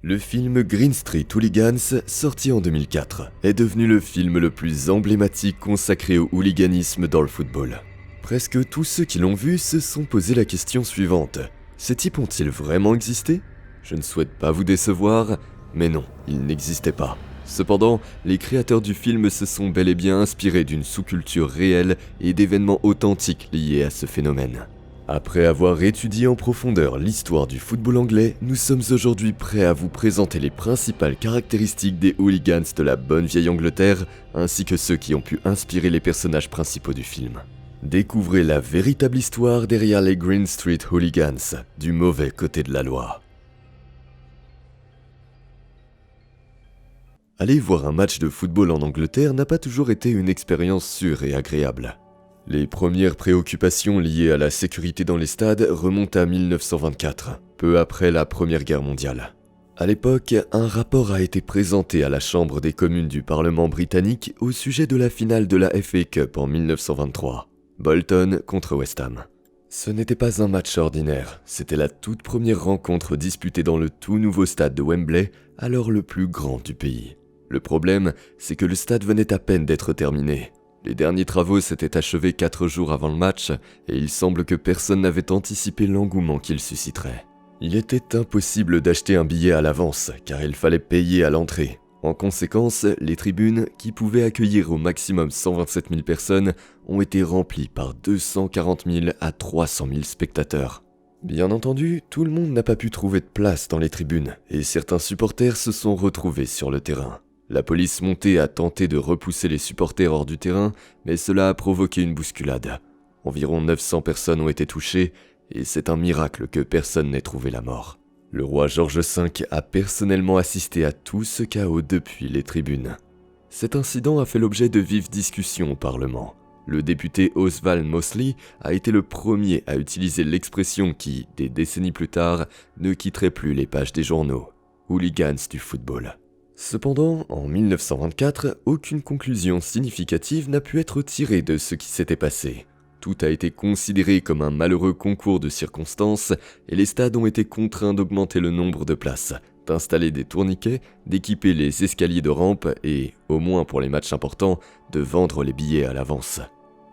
Le film Green Street Hooligans, sorti en 2004, est devenu le film le plus emblématique consacré au hooliganisme dans le football. Presque tous ceux qui l'ont vu se sont posé la question suivante. Ces types ont-ils vraiment existé ? Je ne souhaite pas vous décevoir, mais non, ils n'existaient pas. Cependant, les créateurs du film se sont bel et bien inspirés d'une sous-culture réelle et d'événements authentiques liés à ce phénomène. Après avoir étudié en profondeur l'histoire du football anglais, nous sommes aujourd'hui prêts à vous présenter les principales caractéristiques des hooligans de la bonne vieille Angleterre, ainsi que ceux qui ont pu inspirer les personnages principaux du film. Découvrez la véritable histoire derrière les Green Street Hooligans, du mauvais côté de la loi. Aller voir un match de football en Angleterre n'a pas toujours été une expérience sûre et agréable. Les premières préoccupations liées à la sécurité dans les stades remontent à 1924, peu après la Première Guerre mondiale. À l'époque, un rapport a été présenté à la Chambre des communes du Parlement britannique au sujet de la finale de la FA Cup en 1923, Bolton contre West Ham. Ce n'était pas un match ordinaire, c'était la toute première rencontre disputée dans le tout nouveau stade de Wembley, alors le plus grand du pays. Le problème, c'est que le stade venait à peine d'être terminé. Les derniers travaux s'étaient achevés 4 jours avant le match, et il semble que personne n'avait anticipé l'engouement qu'il susciterait. Il était impossible d'acheter un billet à l'avance, car il fallait payer à l'entrée. En conséquence, les tribunes, qui pouvaient accueillir au maximum 127 000 personnes, ont été remplies par 240 000 à 300 000 spectateurs. Bien entendu, tout le monde n'a pas pu trouver de place dans les tribunes, et certains supporters se sont retrouvés sur le terrain. La police montée a tenté de repousser les supporters hors du terrain, mais cela a provoqué une bousculade. Environ 900 personnes ont été touchées, et c'est un miracle que personne n'ait trouvé la mort. Le roi George V a personnellement assisté à tout ce chaos depuis les tribunes. Cet incident a fait l'objet de vives discussions au Parlement. Le député Oswald Mosley a été le premier à utiliser l'expression qui, des décennies plus tard, ne quitterait plus les pages des journaux. Hooligans du football. Cependant, en 1924, aucune conclusion significative n'a pu être tirée de ce qui s'était passé. Tout a été considéré comme un malheureux concours de circonstances et les stades ont été contraints d'augmenter le nombre de places, d'installer des tourniquets, d'équiper les escaliers de rampe et, au moins pour les matchs importants, de vendre les billets à l'avance.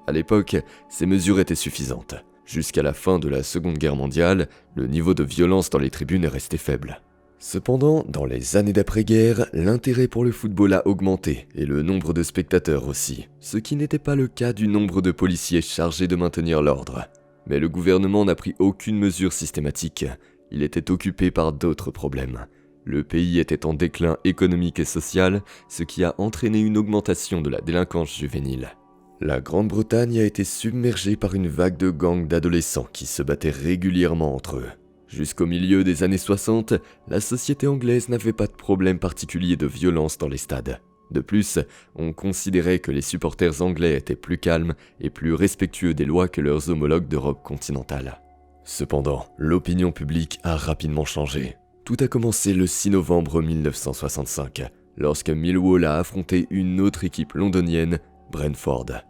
À l'époque, ces mesures étaient suffisantes. Jusqu'à la fin de la Seconde Guerre mondiale, le niveau de violence dans les tribunes est resté faible. Cependant, dans les années d'après-guerre, l'intérêt pour le football a augmenté, et le nombre de spectateurs aussi, ce qui n'était pas le cas du nombre de policiers chargés de maintenir l'ordre. Mais le gouvernement n'a pris aucune mesure systématique, il était occupé par d'autres problèmes. Le pays était en déclin économique et social, ce qui a entraîné une augmentation de la délinquance juvénile. La Grande-Bretagne a été submergée par une vague de gangs d'adolescents qui se battaient régulièrement entre eux. Jusqu'au milieu des années 60, la société anglaise n'avait pas de problème particulier de violence dans les stades. De plus, on considérait que les supporters anglais étaient plus calmes et plus respectueux des lois que leurs homologues d'Europe continentale. Cependant, l'opinion publique a rapidement changé. Tout a commencé le 6 novembre 1965, lorsque Millwall a affronté une autre équipe londonienne, Brentford.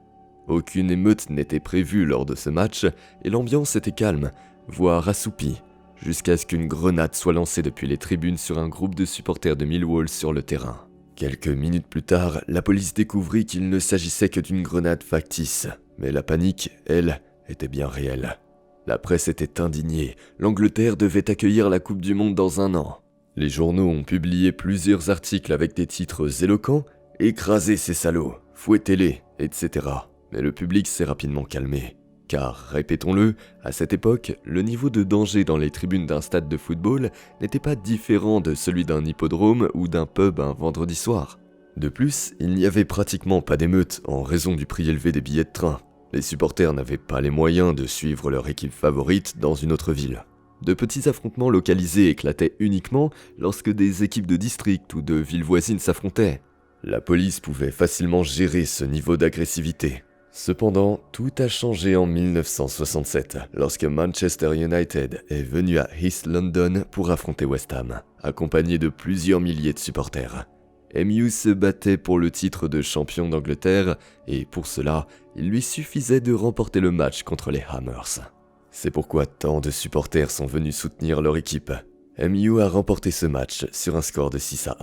Aucune émeute n'était prévue lors de ce match et l'ambiance était calme, voire assoupie, jusqu'à ce qu'une grenade soit lancée depuis les tribunes sur un groupe de supporters de Millwall sur le terrain. Quelques minutes plus tard, la police découvrit qu'il ne s'agissait que d'une grenade factice, mais la panique, elle, était bien réelle. La presse était indignée, l'Angleterre devait accueillir la Coupe du Monde dans 1 an. Les journaux ont publié plusieurs articles avec des titres éloquents « Écrasez ces salauds, fouettez-les », etc. Mais le public s'est rapidement calmé. Car, répétons-le, à cette époque, le niveau de danger dans les tribunes d'un stade de football n'était pas différent de celui d'un hippodrome ou d'un pub un vendredi soir. De plus, il n'y avait pratiquement pas d'émeutes en raison du prix élevé des billets de train. Les supporters n'avaient pas les moyens de suivre leur équipe favorite dans une autre ville. De petits affrontements localisés éclataient uniquement lorsque des équipes de district ou de villes voisines s'affrontaient. La police pouvait facilement gérer ce niveau d'agressivité. Cependant, tout a changé en 1967, lorsque Manchester United est venu à East London pour affronter West Ham, accompagné de plusieurs milliers de supporters. MU se battait pour le titre de champion d'Angleterre, et pour cela, il lui suffisait de remporter le match contre les Hammers. C'est pourquoi tant de supporters sont venus soutenir leur équipe. MU a remporté ce match sur un score de 6-1.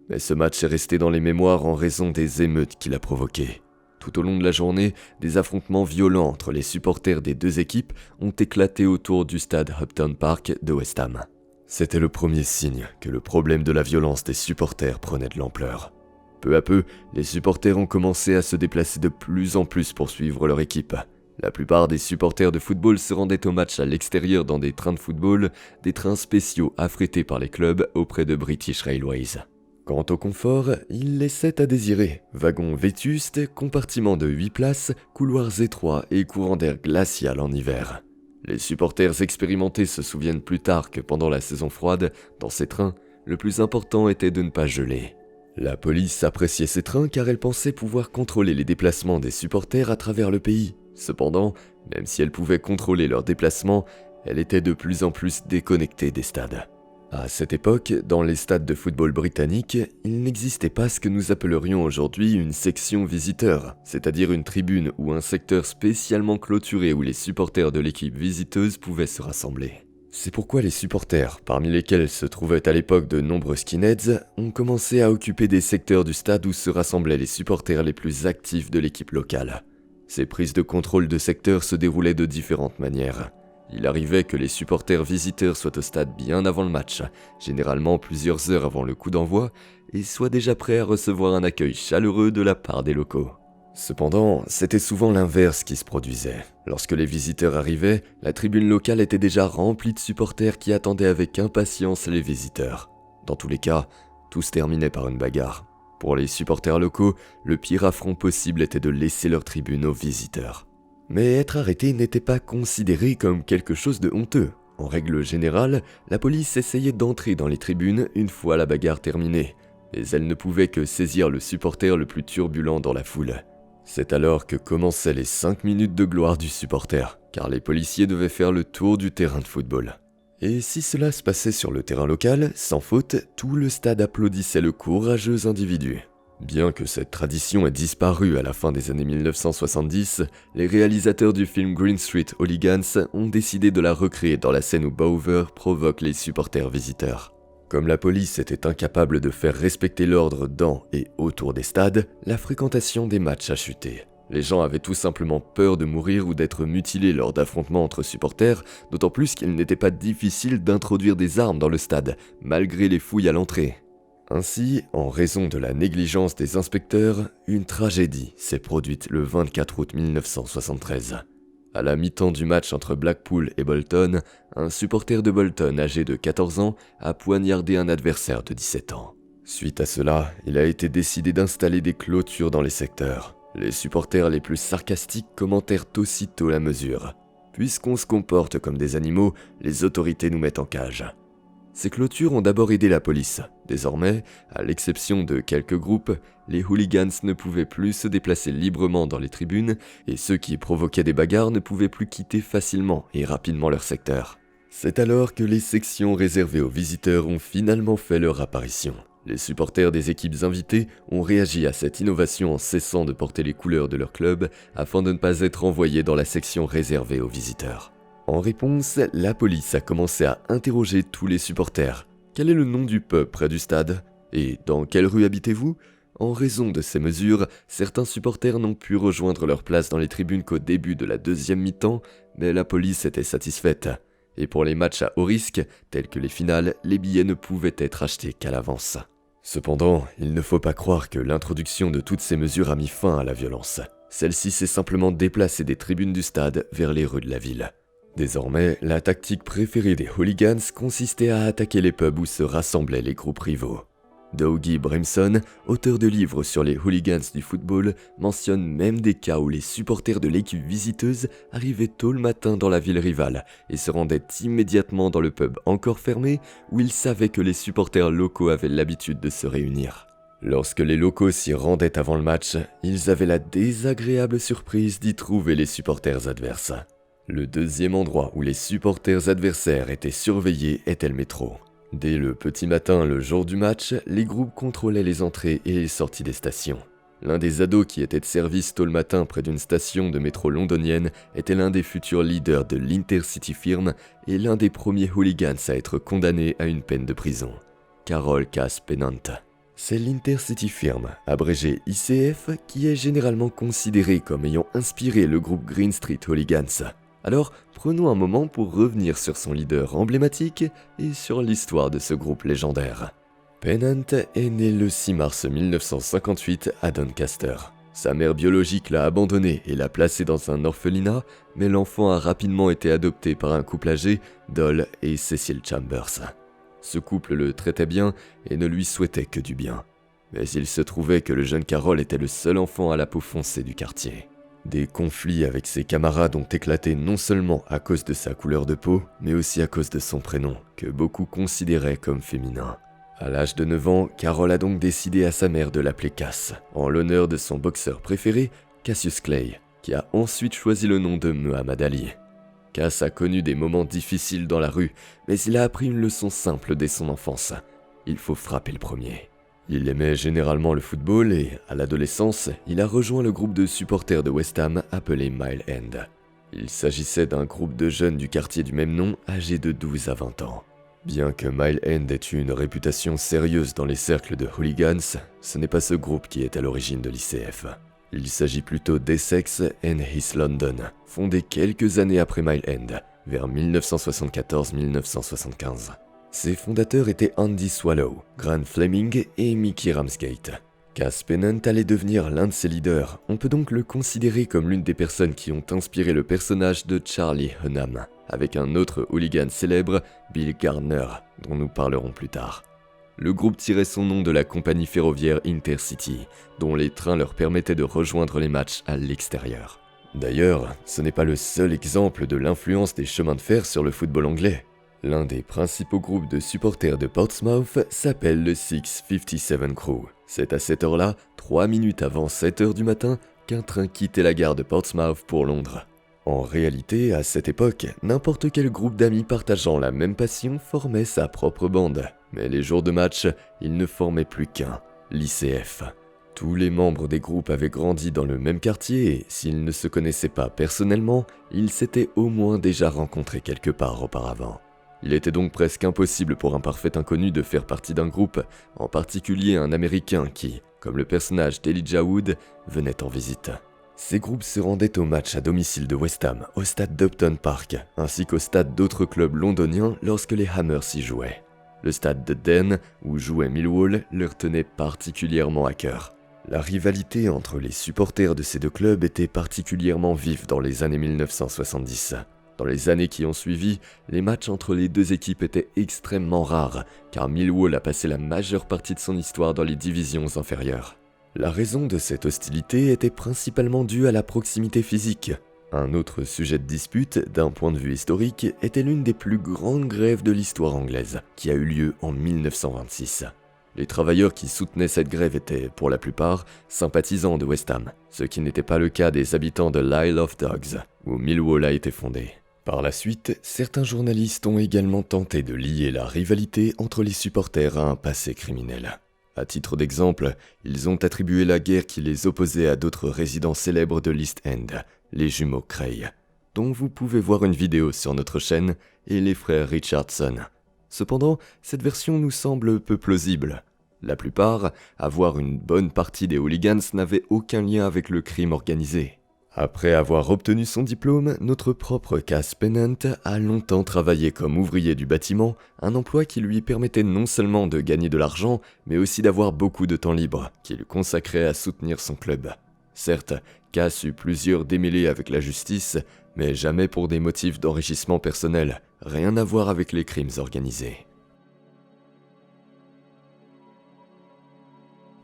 Mais ce match est resté dans les mémoires en raison des émeutes qu'il a provoquées. Tout au long de la journée, des affrontements violents entre les supporters des deux équipes ont éclaté autour du stade Upton Park de West Ham. C'était le premier signe que le problème de la violence des supporters prenait de l'ampleur. Peu à peu, les supporters ont commencé à se déplacer de plus en plus pour suivre leur équipe. La plupart des supporters de football se rendaient au match à l'extérieur dans des trains de football, des trains spéciaux affrétés par les clubs auprès de British Railways. Quant au confort, il laissait à désirer. Wagons vétustes, compartiments de 8 places, couloirs étroits et courants d'air glacial en hiver. Les supporters expérimentés se souviennent plus tard que pendant la saison froide, dans ces trains, le plus important était de ne pas geler. La police appréciait ces trains car elle pensait pouvoir contrôler les déplacements des supporters à travers le pays. Cependant, même si elle pouvait contrôler leurs déplacements, elle était de plus en plus déconnectée des stades. À cette époque, dans les stades de football britanniques, il n'existait pas ce que nous appellerions aujourd'hui une section visiteur, c'est-à-dire une tribune ou un secteur spécialement clôturé où les supporters de l'équipe visiteuse pouvaient se rassembler. C'est pourquoi les supporters, parmi lesquels se trouvaient à l'époque de nombreux skinheads, ont commencé à occuper des secteurs du stade où se rassemblaient les supporters les plus actifs de l'équipe locale. Ces prises de contrôle de secteurs se déroulaient de différentes manières. Il arrivait que les supporters visiteurs soient au stade bien avant le match, généralement plusieurs heures avant le coup d'envoi, et soient déjà prêts à recevoir un accueil chaleureux de la part des locaux. Cependant, c'était souvent l'inverse qui se produisait. Lorsque les visiteurs arrivaient, la tribune locale était déjà remplie de supporters qui attendaient avec impatience les visiteurs. Dans tous les cas, tout se terminait par une bagarre. Pour les supporters locaux, le pire affront possible était de laisser leur tribune aux visiteurs. Mais être arrêté n'était pas considéré comme quelque chose de honteux. En règle générale, la police essayait d'entrer dans les tribunes une fois la bagarre terminée, mais elle ne pouvait que saisir le supporter le plus turbulent dans la foule. C'est alors que commençaient les 5 minutes de gloire du supporter, car les policiers devaient faire le tour du terrain de football. Et si cela se passait sur le terrain local, sans faute, tout le stade applaudissait le courageux individu. Bien que cette tradition ait disparu à la fin des années 1970, les réalisateurs du film Green Street Hooligans ont décidé de la recréer dans la scène où Bower provoque les supporters visiteurs. Comme la police était incapable de faire respecter l'ordre dans et autour des stades, la fréquentation des matchs a chuté. Les gens avaient tout simplement peur de mourir ou d'être mutilés lors d'affrontements entre supporters, d'autant plus qu'il n'était pas difficile d'introduire des armes dans le stade, malgré les fouilles à l'entrée. Ainsi, en raison de la négligence des inspecteurs, une tragédie s'est produite le 24 août 1973. À la mi-temps du match entre Blackpool et Bolton, un supporter de Bolton âgé de 14 ans a poignardé un adversaire de 17 ans. Suite à cela, il a été décidé d'installer des clôtures dans les secteurs. Les supporters les plus sarcastiques commentèrent aussitôt la mesure. Puisqu'on se comporte comme des animaux, les autorités nous mettent en cage. Ces clôtures ont d'abord aidé la police. Désormais, à l'exception de quelques groupes, les hooligans ne pouvaient plus se déplacer librement dans les tribunes et ceux qui provoquaient des bagarres ne pouvaient plus quitter facilement et rapidement leur secteur. C'est alors que les sections réservées aux visiteurs ont finalement fait leur apparition. Les supporters des équipes invitées ont réagi à cette innovation en cessant de porter les couleurs de leur club afin de ne pas être envoyés dans la section réservée aux visiteurs. En réponse, la police a commencé à interroger tous les supporters. Quel est le nom du pub près du stade? Et dans quelle rue habitez-vous? En raison de ces mesures, certains supporters n'ont pu rejoindre leur place dans les tribunes qu'au début de la deuxième mi-temps, mais la police était satisfaite. Et pour les matchs à haut risque, tels que les finales, les billets ne pouvaient être achetés qu'à l'avance. Cependant, il ne faut pas croire que l'introduction de toutes ces mesures a mis fin à la violence. Celle-ci s'est simplement déplacée des tribunes du stade vers les rues de la ville. Désormais, la tactique préférée des hooligans consistait à attaquer les pubs où se rassemblaient les groupes rivaux. Dougie Brimson, auteur de livres sur les hooligans du football, mentionne même des cas où les supporters de l'équipe visiteuse arrivaient tôt le matin dans la ville rivale et se rendaient immédiatement dans le pub encore fermé où ils savaient que les supporters locaux avaient l'habitude de se réunir. Lorsque les locaux s'y rendaient avant le match, ils avaient la désagréable surprise d'y trouver les supporters adverses. Le deuxième endroit où les supporters adversaires étaient surveillés était le métro. Dès le petit matin, le jour du match, les groupes contrôlaient les entrées et les sorties des stations. L'un des ados qui était de service tôt le matin près d'une station de métro londonienne était l'un des futurs leaders de l'Intercity Firm et l'un des premiers hooligans à être condamné à une peine de prison. Carol Cass Pennant. C'est l'Intercity Firm, abrégé ICF, qui est généralement considéré comme ayant inspiré le groupe Green Street Hooligans. Alors, prenons un moment pour revenir sur son leader emblématique et sur l'histoire de ce groupe légendaire. Pennant est né le 6 mars 1958 à Doncaster. Sa mère biologique l'a abandonné et l'a placé dans un orphelinat, mais l'enfant a rapidement été adopté par un couple âgé, Doll et Cecil Chambers. Ce couple le traitait bien et ne lui souhaitait que du bien. Mais il se trouvait que le jeune Carol était le seul enfant à la peau foncée du quartier. Des conflits avec ses camarades ont éclaté non seulement à cause de sa couleur de peau, mais aussi à cause de son prénom, que beaucoup considéraient comme féminin. À l'âge de 9 ans, Carol a donc décidé à sa mère de l'appeler Cass, en l'honneur de son boxeur préféré, Cassius Clay, qui a ensuite choisi le nom de Muhammad Ali. Cass a connu des moments difficiles dans la rue, mais il a appris une leçon simple dès son enfance. Il faut frapper le premier. Il aimait généralement le football et, à l'adolescence, il a rejoint le groupe de supporters de West Ham appelé Mile End. Il s'agissait d'un groupe de jeunes du quartier du même nom, âgés de 12 à 20 ans. Bien que Mile End ait eu une réputation sérieuse dans les cercles de hooligans, ce n'est pas ce groupe qui est à l'origine de l'ICF. Il s'agit plutôt d'Essex and East London, fondé quelques années après Mile End, vers 1974-1975. Ses fondateurs étaient Andy Swallow, Grant Fleming et Mickey Ramsgate. Cass Pennant allait devenir l'un de ses leaders, on peut donc le considérer comme l'une des personnes qui ont inspiré le personnage de Charlie Hunnam, avec un autre hooligan célèbre, Bill Gardner, dont nous parlerons plus tard. Le groupe tirait son nom de la compagnie ferroviaire Intercity, dont les trains leur permettaient de rejoindre les matchs à l'extérieur. D'ailleurs, ce n'est pas le seul exemple de l'influence des chemins de fer sur le football anglais. L'un des principaux groupes de supporters de Portsmouth s'appelle le 657 Crew. C'est à cette heure-là, 3 minutes avant 7 heures du matin, qu'un train quittait la gare de Portsmouth pour Londres. En réalité, à cette époque, n'importe quel groupe d'amis partageant la même passion formait sa propre bande. Mais les jours de match, ils ne formaient plus qu'un, l'ICF. Tous les membres des groupes avaient grandi dans le même quartier et, s'ils ne se connaissaient pas personnellement, ils s'étaient au moins déjà rencontrés quelque part auparavant. Il était donc presque impossible pour un parfait inconnu de faire partie d'un groupe, en particulier un Américain qui, comme le personnage d'Elijah Wood, venait en visite. Ces groupes se rendaient au match à domicile de West Ham, au stade d'Upton Park, ainsi qu'au stade d'autres clubs londoniens lorsque les Hammers y jouaient. Le stade de Den, où jouait Millwall, leur tenait particulièrement à cœur. La rivalité entre les supporters de ces deux clubs était particulièrement vive dans les années 1970. Dans les années qui ont suivi, les matchs entre les deux équipes étaient extrêmement rares, car Millwall a passé la majeure partie de son histoire dans les divisions inférieures. La raison de cette hostilité était principalement due à la proximité physique. Un autre sujet de dispute, d'un point de vue historique, était l'une des plus grandes grèves de l'histoire anglaise, qui a eu lieu en 1926. Les travailleurs qui soutenaient cette grève étaient, pour la plupart, sympathisants de West Ham, ce qui n'était pas le cas des habitants de l'Isle of Dogs, où Millwall a été fondé. Par la suite, certains journalistes ont également tenté de lier la rivalité entre les supporters à un passé criminel. À titre d'exemple, ils ont attribué la guerre qui les opposait à d'autres résidents célèbres de l'East End, les jumeaux Cray, dont vous pouvez voir une vidéo sur notre chaîne, et les frères Richardson. Cependant, cette version nous semble peu plausible. La plupart, voire une bonne partie des hooligans n'avaient aucun lien avec le crime organisé. Après avoir obtenu son diplôme, notre propre Cass Pennant a longtemps travaillé comme ouvrier du bâtiment, un emploi qui lui permettait non seulement de gagner de l'argent, mais aussi d'avoir beaucoup de temps libre, qu'il consacrait à soutenir son club. Certes, Cass eut plusieurs démêlés avec la justice, mais jamais pour des motifs d'enrichissement personnel, rien à voir avec les crimes organisés.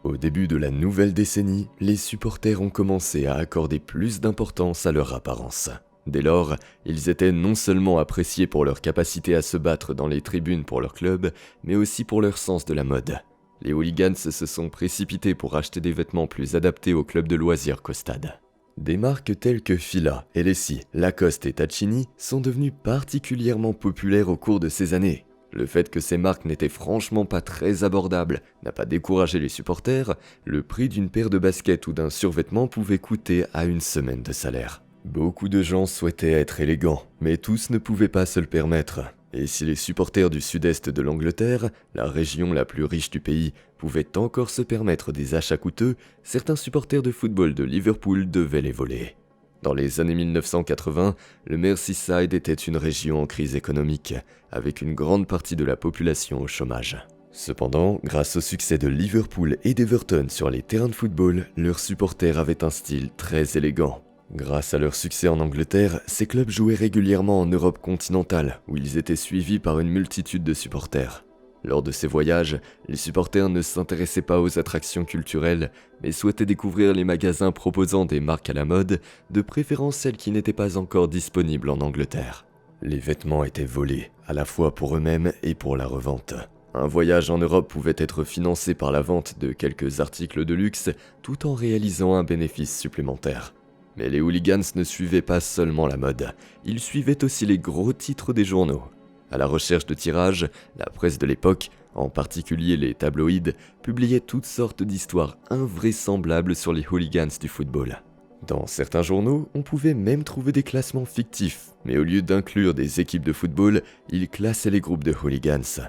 Au début de la nouvelle décennie, les supporters ont commencé à accorder plus d'importance à leur apparence. Dès lors, ils étaient non seulement appréciés pour leur capacité à se battre dans les tribunes pour leur club, mais aussi pour leur sens de la mode. Les hooligans se sont précipités pour acheter des vêtements plus adaptés aux clubs de loisirs qu'au stade. Des marques telles que Fila, LSI, Lacoste et Tacchini sont devenues particulièrement populaires au cours de ces années. Le fait que ces marques n'étaient franchement pas très abordables n'a pas découragé les supporters, le prix d'une paire de baskets ou d'un survêtement pouvait coûter à une semaine de salaire. Beaucoup de gens souhaitaient être élégants, mais tous ne pouvaient pas se le permettre. Et si les supporters du sud-est de l'Angleterre, la région la plus riche du pays, pouvaient encore se permettre des achats coûteux, certains supporters de football de Liverpool devaient les voler. Dans les années 1980, le Merseyside était une région en crise économique, avec une grande partie de la population au chômage. Cependant, grâce au succès de Liverpool et d'Everton sur les terrains de football, leurs supporters avaient un style très élégant. Grâce à leur succès en Angleterre, ces clubs jouaient régulièrement en Europe continentale, où ils étaient suivis par une multitude de supporters. Lors de ces voyages, les supporters ne s'intéressaient pas aux attractions culturelles, mais souhaitaient découvrir les magasins proposant des marques à la mode, de préférence celles qui n'étaient pas encore disponibles en Angleterre. Les vêtements étaient volés, à la fois pour eux-mêmes et pour la revente. Un voyage en Europe pouvait être financé par la vente de quelques articles de luxe, tout en réalisant un bénéfice supplémentaire. Mais les hooligans ne suivaient pas seulement la mode, ils suivaient aussi les gros titres des journaux. À la recherche de tirages, la presse de l'époque, en particulier les tabloïds, publiait toutes sortes d'histoires invraisemblables sur les hooligans du football. Dans certains journaux, on pouvait même trouver des classements fictifs, mais au lieu d'inclure des équipes de football, ils classaient les groupes de hooligans.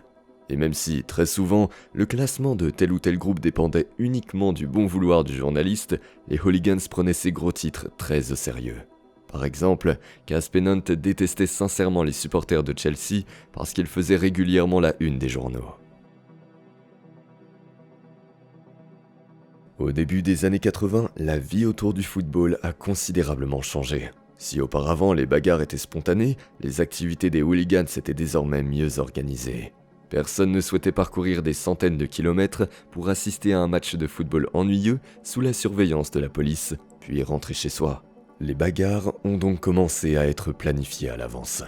Et même si, très souvent, le classement de tel ou tel groupe dépendait uniquement du bon vouloir du journaliste, les hooligans prenaient ces gros titres très au sérieux. Par exemple, Cas Pennant détestait sincèrement les supporters de Chelsea parce qu'ils faisaient régulièrement la une des journaux. Au début des années 80, la vie autour du football a considérablement changé. Si auparavant les bagarres étaient spontanées, les activités des hooligans étaient désormais mieux organisées. Personne ne souhaitait parcourir des centaines de kilomètres pour assister à un match de football ennuyeux sous la surveillance de la police, puis rentrer chez soi. Les bagarres ont donc commencé à être planifiées à l'avance.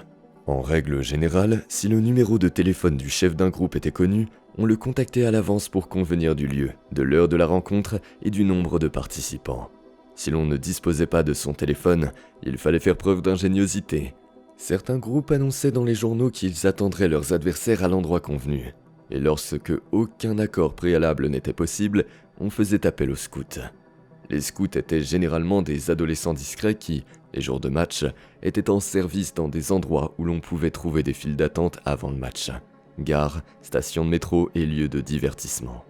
En règle générale, si le numéro de téléphone du chef d'un groupe était connu, on le contactait à l'avance pour convenir du lieu, de l'heure de la rencontre et du nombre de participants. Si l'on ne disposait pas de son téléphone, il fallait faire preuve d'ingéniosité. Certains groupes annonçaient dans les journaux qu'ils attendraient leurs adversaires à l'endroit convenu. Et lorsque aucun accord préalable n'était possible, on faisait appel aux scouts. Les scouts étaient généralement des adolescents discrets qui, les jours de match, étaient en service dans des endroits où l'on pouvait trouver des files d'attente avant le match. Gares, stations de métro et lieux de divertissement.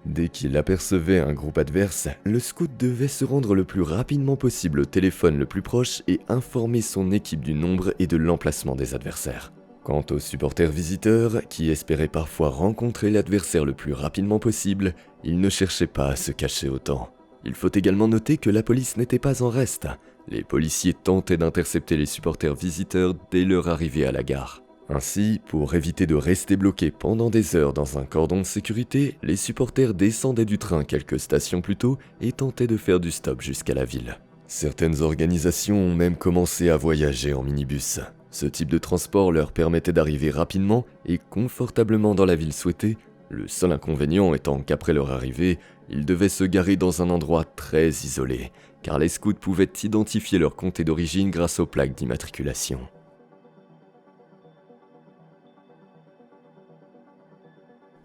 Dès qu'il apercevait un groupe adverse, le scout devait se rendre le plus rapidement possible au téléphone le plus proche et informer son équipe du nombre et de l'emplacement des adversaires. Quant aux supporters visiteurs, qui espéraient parfois rencontrer l'adversaire le plus rapidement possible, ils ne cherchaient pas à se cacher autant. Il faut également noter que la police n'était pas en reste. Les policiers tentaient d'intercepter les supporters visiteurs dès leur arrivée à la gare. Ainsi, pour éviter de rester bloqués pendant des heures dans un cordon de sécurité, les supporters descendaient du train quelques stations plus tôt et tentaient de faire du stop jusqu'à la ville. Certaines organisations ont même commencé à voyager en minibus. Ce type de transport leur permettait d'arriver rapidement et confortablement dans la ville souhaitée, le seul inconvénient étant qu'après leur arrivée, ils devaient se garer dans un endroit très isolé, car les scouts pouvaient identifier leur comté d'origine grâce aux plaques d'immatriculation.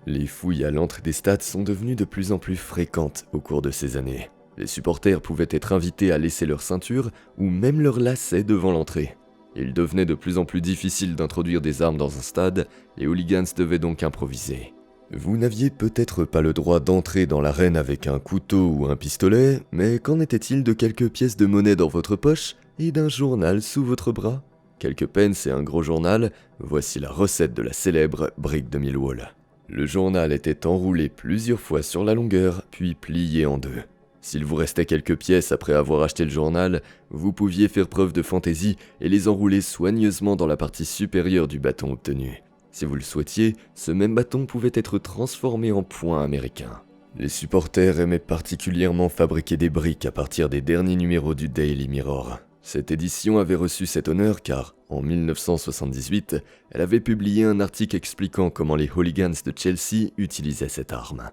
Les fouilles à l'entrée des stades sont devenues de plus en plus fréquentes au cours de ces années. Les supporters pouvaient être invités à laisser leur ceinture ou même leur lacet devant l'entrée. Il devenait de plus en plus difficile d'introduire des armes dans un stade, les hooligans devaient donc improviser. Vous n'aviez peut-être pas le droit d'entrer dans l'arène avec un couteau ou un pistolet, mais qu'en était-il de quelques pièces de monnaie dans votre poche et d'un journal sous votre bras ? Quelques pence et un gros journal, voici la recette de la célèbre brique de Millwall. Le journal était enroulé plusieurs fois sur la longueur, puis plié en deux. S'il vous restait quelques pièces après avoir acheté le journal, vous pouviez faire preuve de fantaisie et les enrouler soigneusement dans la partie supérieure du bâton obtenu. Si vous le souhaitiez, ce même bâton pouvait être transformé en poing américain. Les supporters aimaient particulièrement fabriquer des briques à partir des derniers numéros du Daily Mirror. Cette édition avait reçu cet honneur car, en 1978, elle avait publié un article expliquant comment les hooligans de Chelsea utilisaient cette arme.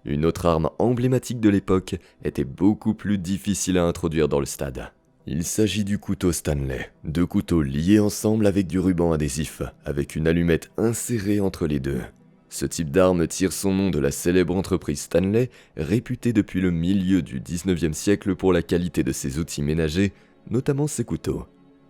Une autre arme emblématique de l'époque était beaucoup plus difficile à introduire dans le stade. Il s'agit du couteau Stanley, 2 couteaux liés ensemble avec du ruban adhésif, avec une allumette insérée entre les deux. Ce type d'arme tire son nom de la célèbre entreprise Stanley, réputée depuis le milieu du 19e siècle pour la qualité de ses outils ménagers, notamment ses couteaux.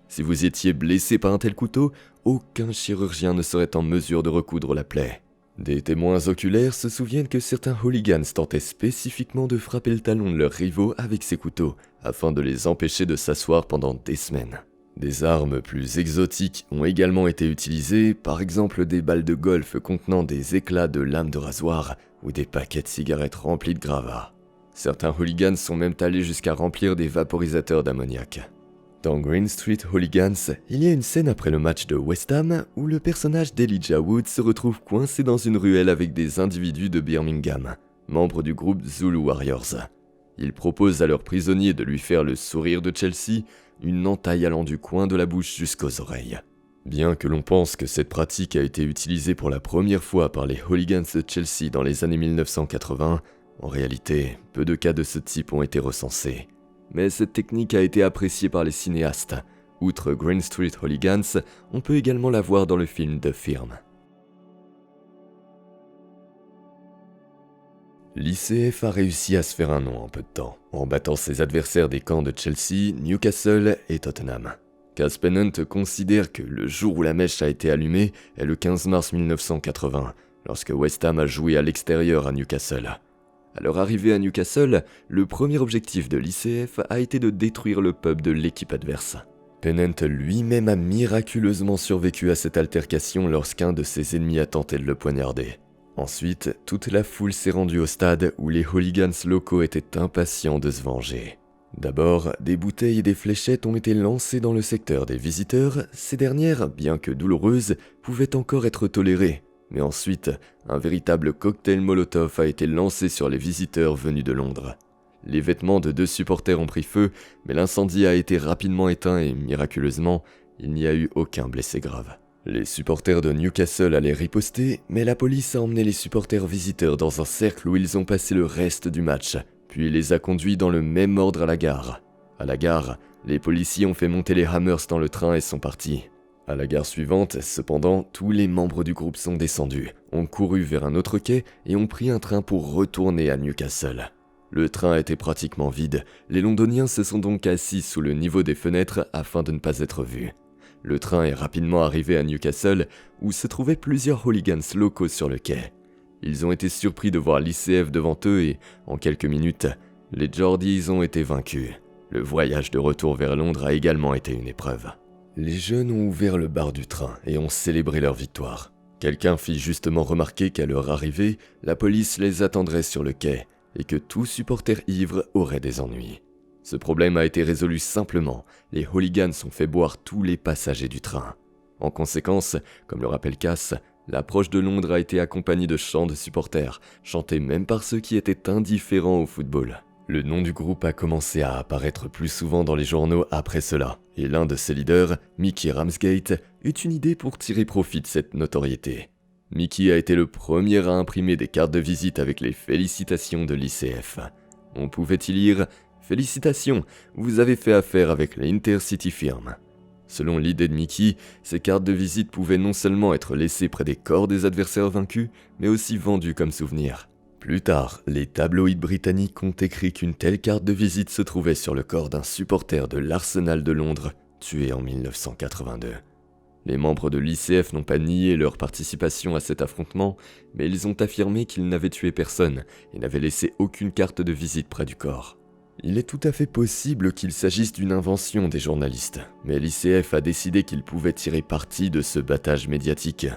Si vous étiez blessé par un tel couteau, aucun chirurgien ne serait en mesure de recoudre la plaie. Des témoins oculaires se souviennent que certains hooligans tentaient spécifiquement de frapper le talon de leurs rivaux avec ces couteaux, afin de les empêcher de s'asseoir pendant des semaines. Des armes plus exotiques ont également été utilisées, par exemple des balles de golf contenant des éclats de lames de rasoir ou des paquets de cigarettes remplis de gravats. Certains hooligans sont même allés jusqu'à remplir des vaporisateurs d'ammoniac. Dans Green Street Hooligans, il y a une scène après le match de West Ham où le personnage d'Elijah Wood se retrouve coincé dans une ruelle avec des individus de Birmingham, membres du groupe Zulu Warriors. Il propose à leur prisonnier de lui faire le sourire de Chelsea, une entaille allant du coin de la bouche jusqu'aux oreilles. Bien que l'on pense que cette pratique a été utilisée pour la première fois par les hooligans de Chelsea dans les années 1980, en réalité, peu de cas de ce type ont été recensés. Mais cette technique a été appréciée par les cinéastes. Outre Green Street Hooligans, on peut également la voir dans le film The Firm. L'ICF a réussi à se faire un nom en peu de temps, en battant ses adversaires des camps de Chelsea, Newcastle et Tottenham. Cas Pennant considère que le jour où la mèche a été allumée est le 15 mars 1980, lorsque West Ham a joué à l'extérieur à Newcastle. À leur arrivée à Newcastle, le premier objectif de l'ICF a été de détruire le pub de l'équipe adverse. Pennant lui-même a miraculeusement survécu à cette altercation lorsqu'un de ses ennemis a tenté de le poignarder. Ensuite, toute la foule s'est rendue au stade où les hooligans locaux étaient impatients de se venger. D'abord, des bouteilles et des fléchettes ont été lancées dans le secteur des visiteurs. Ces dernières, bien que douloureuses, pouvaient encore être tolérées. Mais ensuite, un véritable cocktail Molotov a été lancé sur les visiteurs venus de Londres. Les vêtements de 2 supporters ont pris feu, mais l'incendie a été rapidement éteint et, miraculeusement, il n'y a eu aucun blessé grave. Les supporters de Newcastle allaient riposter, mais la police a emmené les supporters visiteurs dans un cercle où ils ont passé le reste du match, puis les a conduits dans le même ordre à la gare. À la gare, les policiers ont fait monter les Hammers dans le train et sont partis. À la gare suivante, cependant, tous les membres du groupe sont descendus, ont couru vers un autre quai et ont pris un train pour retourner à Newcastle. Le train était pratiquement vide, les Londoniens se sont donc assis sous le niveau des fenêtres afin de ne pas être vus. Le train est rapidement arrivé à Newcastle, où se trouvaient plusieurs hooligans locaux sur le quai. Ils ont été surpris de voir l'ICF devant eux et, en quelques minutes, les Geordies ont été vaincus. Le voyage de retour vers Londres a également été une épreuve. Les jeunes ont ouvert le bar du train et ont célébré leur victoire. Quelqu'un fit justement remarquer qu'à leur arrivée, la police les attendrait sur le quai et que tout supporter ivre aurait des ennuis. Ce problème a été résolu simplement, les hooligans ont fait boire tous les passagers du train. En conséquence, comme le rappelle Cass, l'approche de Londres a été accompagnée de chants de supporters, chantés même par ceux qui étaient indifférents au football. Le nom du groupe a commencé à apparaître plus souvent dans les journaux après cela, et l'un de ses leaders, Mickey Ramsgate, eut une idée pour tirer profit de cette notoriété. Mickey a été le premier à imprimer des cartes de visite avec les félicitations de l'ICF. On pouvait y lire « Félicitations, vous avez fait affaire avec l'Intercity Firm ». Selon l'idée de Mickey, ces cartes de visite pouvaient non seulement être laissées près des corps des adversaires vaincus, mais aussi vendues comme souvenir. Plus tard, les tabloïds britanniques ont écrit qu'une telle carte de visite se trouvait sur le corps d'un supporter de l'Arsenal de Londres, tué en 1982. Les membres de l'ICF n'ont pas nié leur participation à cet affrontement, mais ils ont affirmé qu'ils n'avaient tué personne et n'avaient laissé aucune carte de visite près du corps. Il est tout à fait possible qu'il s'agisse d'une invention des journalistes, mais l'ICF a décidé qu'il pouvait tirer parti de ce battage médiatique.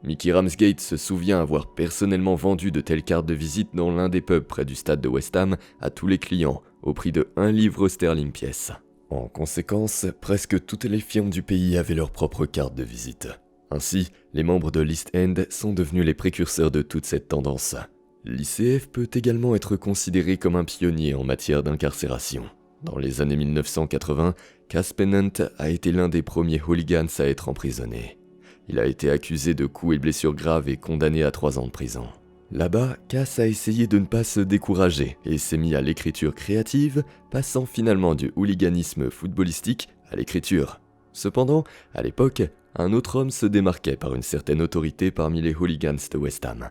Mickey Ramsgate se souvient avoir personnellement vendu de telles cartes de visite dans l'un des pubs près du stade de West Ham à tous les clients, au prix de 1 livre sterling pièce. En conséquence, presque toutes les firmes du pays avaient leur propre carte de visite. Ainsi, les membres de l'East End sont devenus les précurseurs de toute cette tendance. L'ICF peut également être considéré comme un pionnier en matière d'incarcération. Dans les années 1980, Cass Pennant a été l'un des premiers hooligans à être emprisonné. Il a été accusé de coups et blessures graves et condamné à 3 ans de prison. Là-bas, Cass a essayé de ne pas se décourager et s'est mis à l'écriture créative, passant finalement du hooliganisme footballistique à l'écriture. Cependant, à l'époque, un autre homme se démarquait par une certaine autorité parmi les hooligans de West Ham.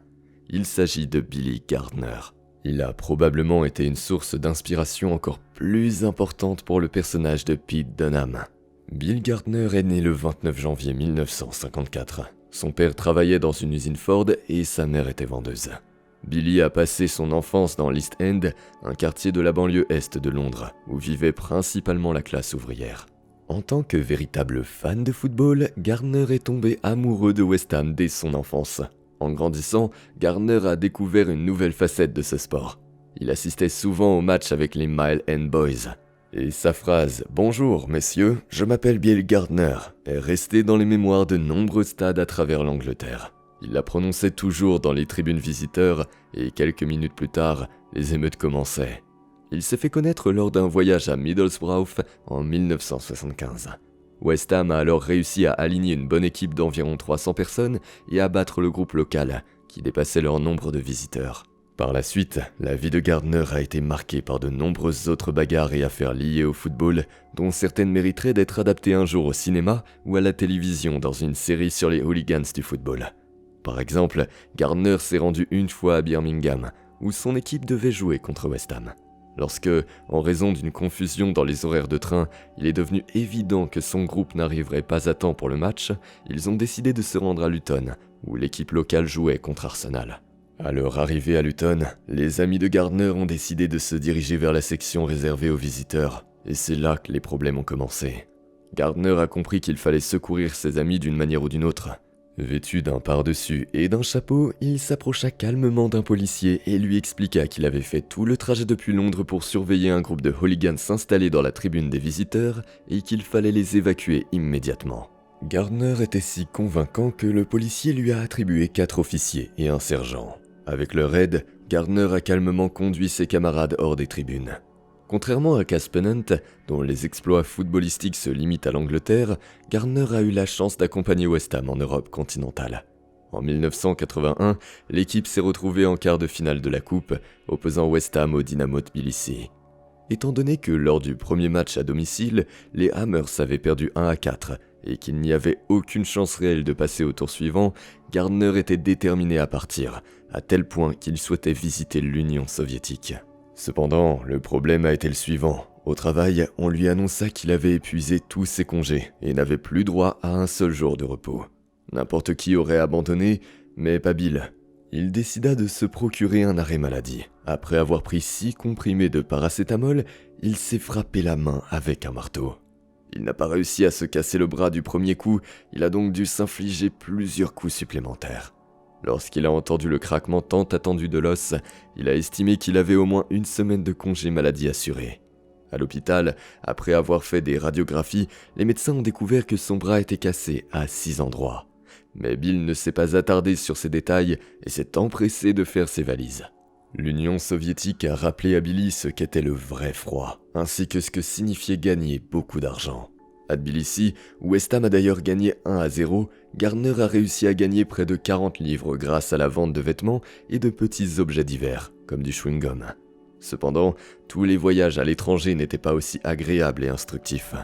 Il s'agit de Billy Gardner. Il a probablement été une source d'inspiration encore plus importante pour le personnage de Pete Dunham. Bill Gardner est né le 29 janvier 1954. Son père travaillait dans une usine Ford et sa mère était vendeuse. Billy a passé son enfance dans l'East End, un quartier de la banlieue est de Londres, où vivait principalement la classe ouvrière. En tant que véritable fan de football, Gardner est tombé amoureux de West Ham dès son enfance. En grandissant, Gardner a découvert une nouvelle facette de ce sport. Il assistait souvent aux matchs avec les Mile End Boys. Et sa phrase « Bonjour, messieurs, je m'appelle Bill Gardner » est restée dans les mémoires de nombreux stades à travers l'Angleterre. Il la prononçait toujours dans les tribunes visiteurs et quelques minutes plus tard, les émeutes commençaient. Il s'est fait connaître lors d'un voyage à Middlesbrough en 1975. West Ham a alors réussi à aligner une bonne équipe d'environ 300 personnes et à battre le groupe local, qui dépassait leur nombre de visiteurs. Par la suite, la vie de Gardner a été marquée par de nombreuses autres bagarres et affaires liées au football, dont certaines mériteraient d'être adaptées un jour au cinéma ou à la télévision dans une série sur les hooligans du football. Par exemple, Gardner s'est rendu une fois à Birmingham, où son équipe devait jouer contre West Ham. Lorsque, en raison d'une confusion dans les horaires de train, il est devenu évident que son groupe n'arriverait pas à temps pour le match, ils ont décidé de se rendre à Luton, où l'équipe locale jouait contre Arsenal. À leur arrivée à Luton, les amis de Gardner ont décidé de se diriger vers la section réservée aux visiteurs, et c'est là que les problèmes ont commencé. Gardner a compris qu'il fallait secourir ses amis d'une manière ou d'une autre. Vêtu d'un pardessus et d'un chapeau, il s'approcha calmement d'un policier et lui expliqua qu'il avait fait tout le trajet depuis Londres pour surveiller un groupe de hooligans s'installer dans la tribune des visiteurs et qu'il fallait les évacuer immédiatement. Gardner était si convaincant que le policier lui a attribué 4 officiers et un sergent. Avec leur aide, Gardner a calmement conduit ses camarades hors des tribunes. Contrairement à Cass Pennant, dont les exploits footballistiques se limitent à l'Angleterre, Gardner a eu la chance d'accompagner West Ham en Europe continentale. En 1981, l'équipe s'est retrouvée en quart de finale de la Coupe, opposant West Ham au Dynamo Tbilissi. Étant donné que lors du premier match à domicile, les Hammers avaient perdu 1-4 et qu'il n'y avait aucune chance réelle de passer au tour suivant, Gardner était déterminé à partir, à tel point qu'il souhaitait visiter l'Union soviétique. Cependant, le problème a été le suivant. Au travail, on lui annonça qu'il avait épuisé tous ses congés et n'avait plus droit à un seul jour de repos. N'importe qui aurait abandonné, mais pas Bill. Il décida de se procurer un arrêt maladie. Après avoir pris 6 comprimés de paracétamol, il s'est frappé la main avec un marteau. Il n'a pas réussi à se casser le bras du premier coup, il a donc dû s'infliger plusieurs coups supplémentaires. Lorsqu'il a entendu le craquement tant attendu de l'os, il a estimé qu'il avait au moins 1 semaine de congé maladie assuré. À l'hôpital, après avoir fait des radiographies, les médecins ont découvert que son bras était cassé à 6 endroits. Mais Bill ne s'est pas attardé sur ces détails et s'est empressé de faire ses valises. L'Union soviétique a rappelé à Billy ce qu'était le vrai froid, ainsi que ce que signifiait gagner beaucoup d'argent. À Tbilissi, où West Ham a d'ailleurs gagné 1-0, Gardner a réussi à gagner près de 40 livres grâce à la vente de vêtements et de petits objets divers, comme du chewing-gum. Cependant, tous les voyages à l'étranger n'étaient pas aussi agréables et instructifs.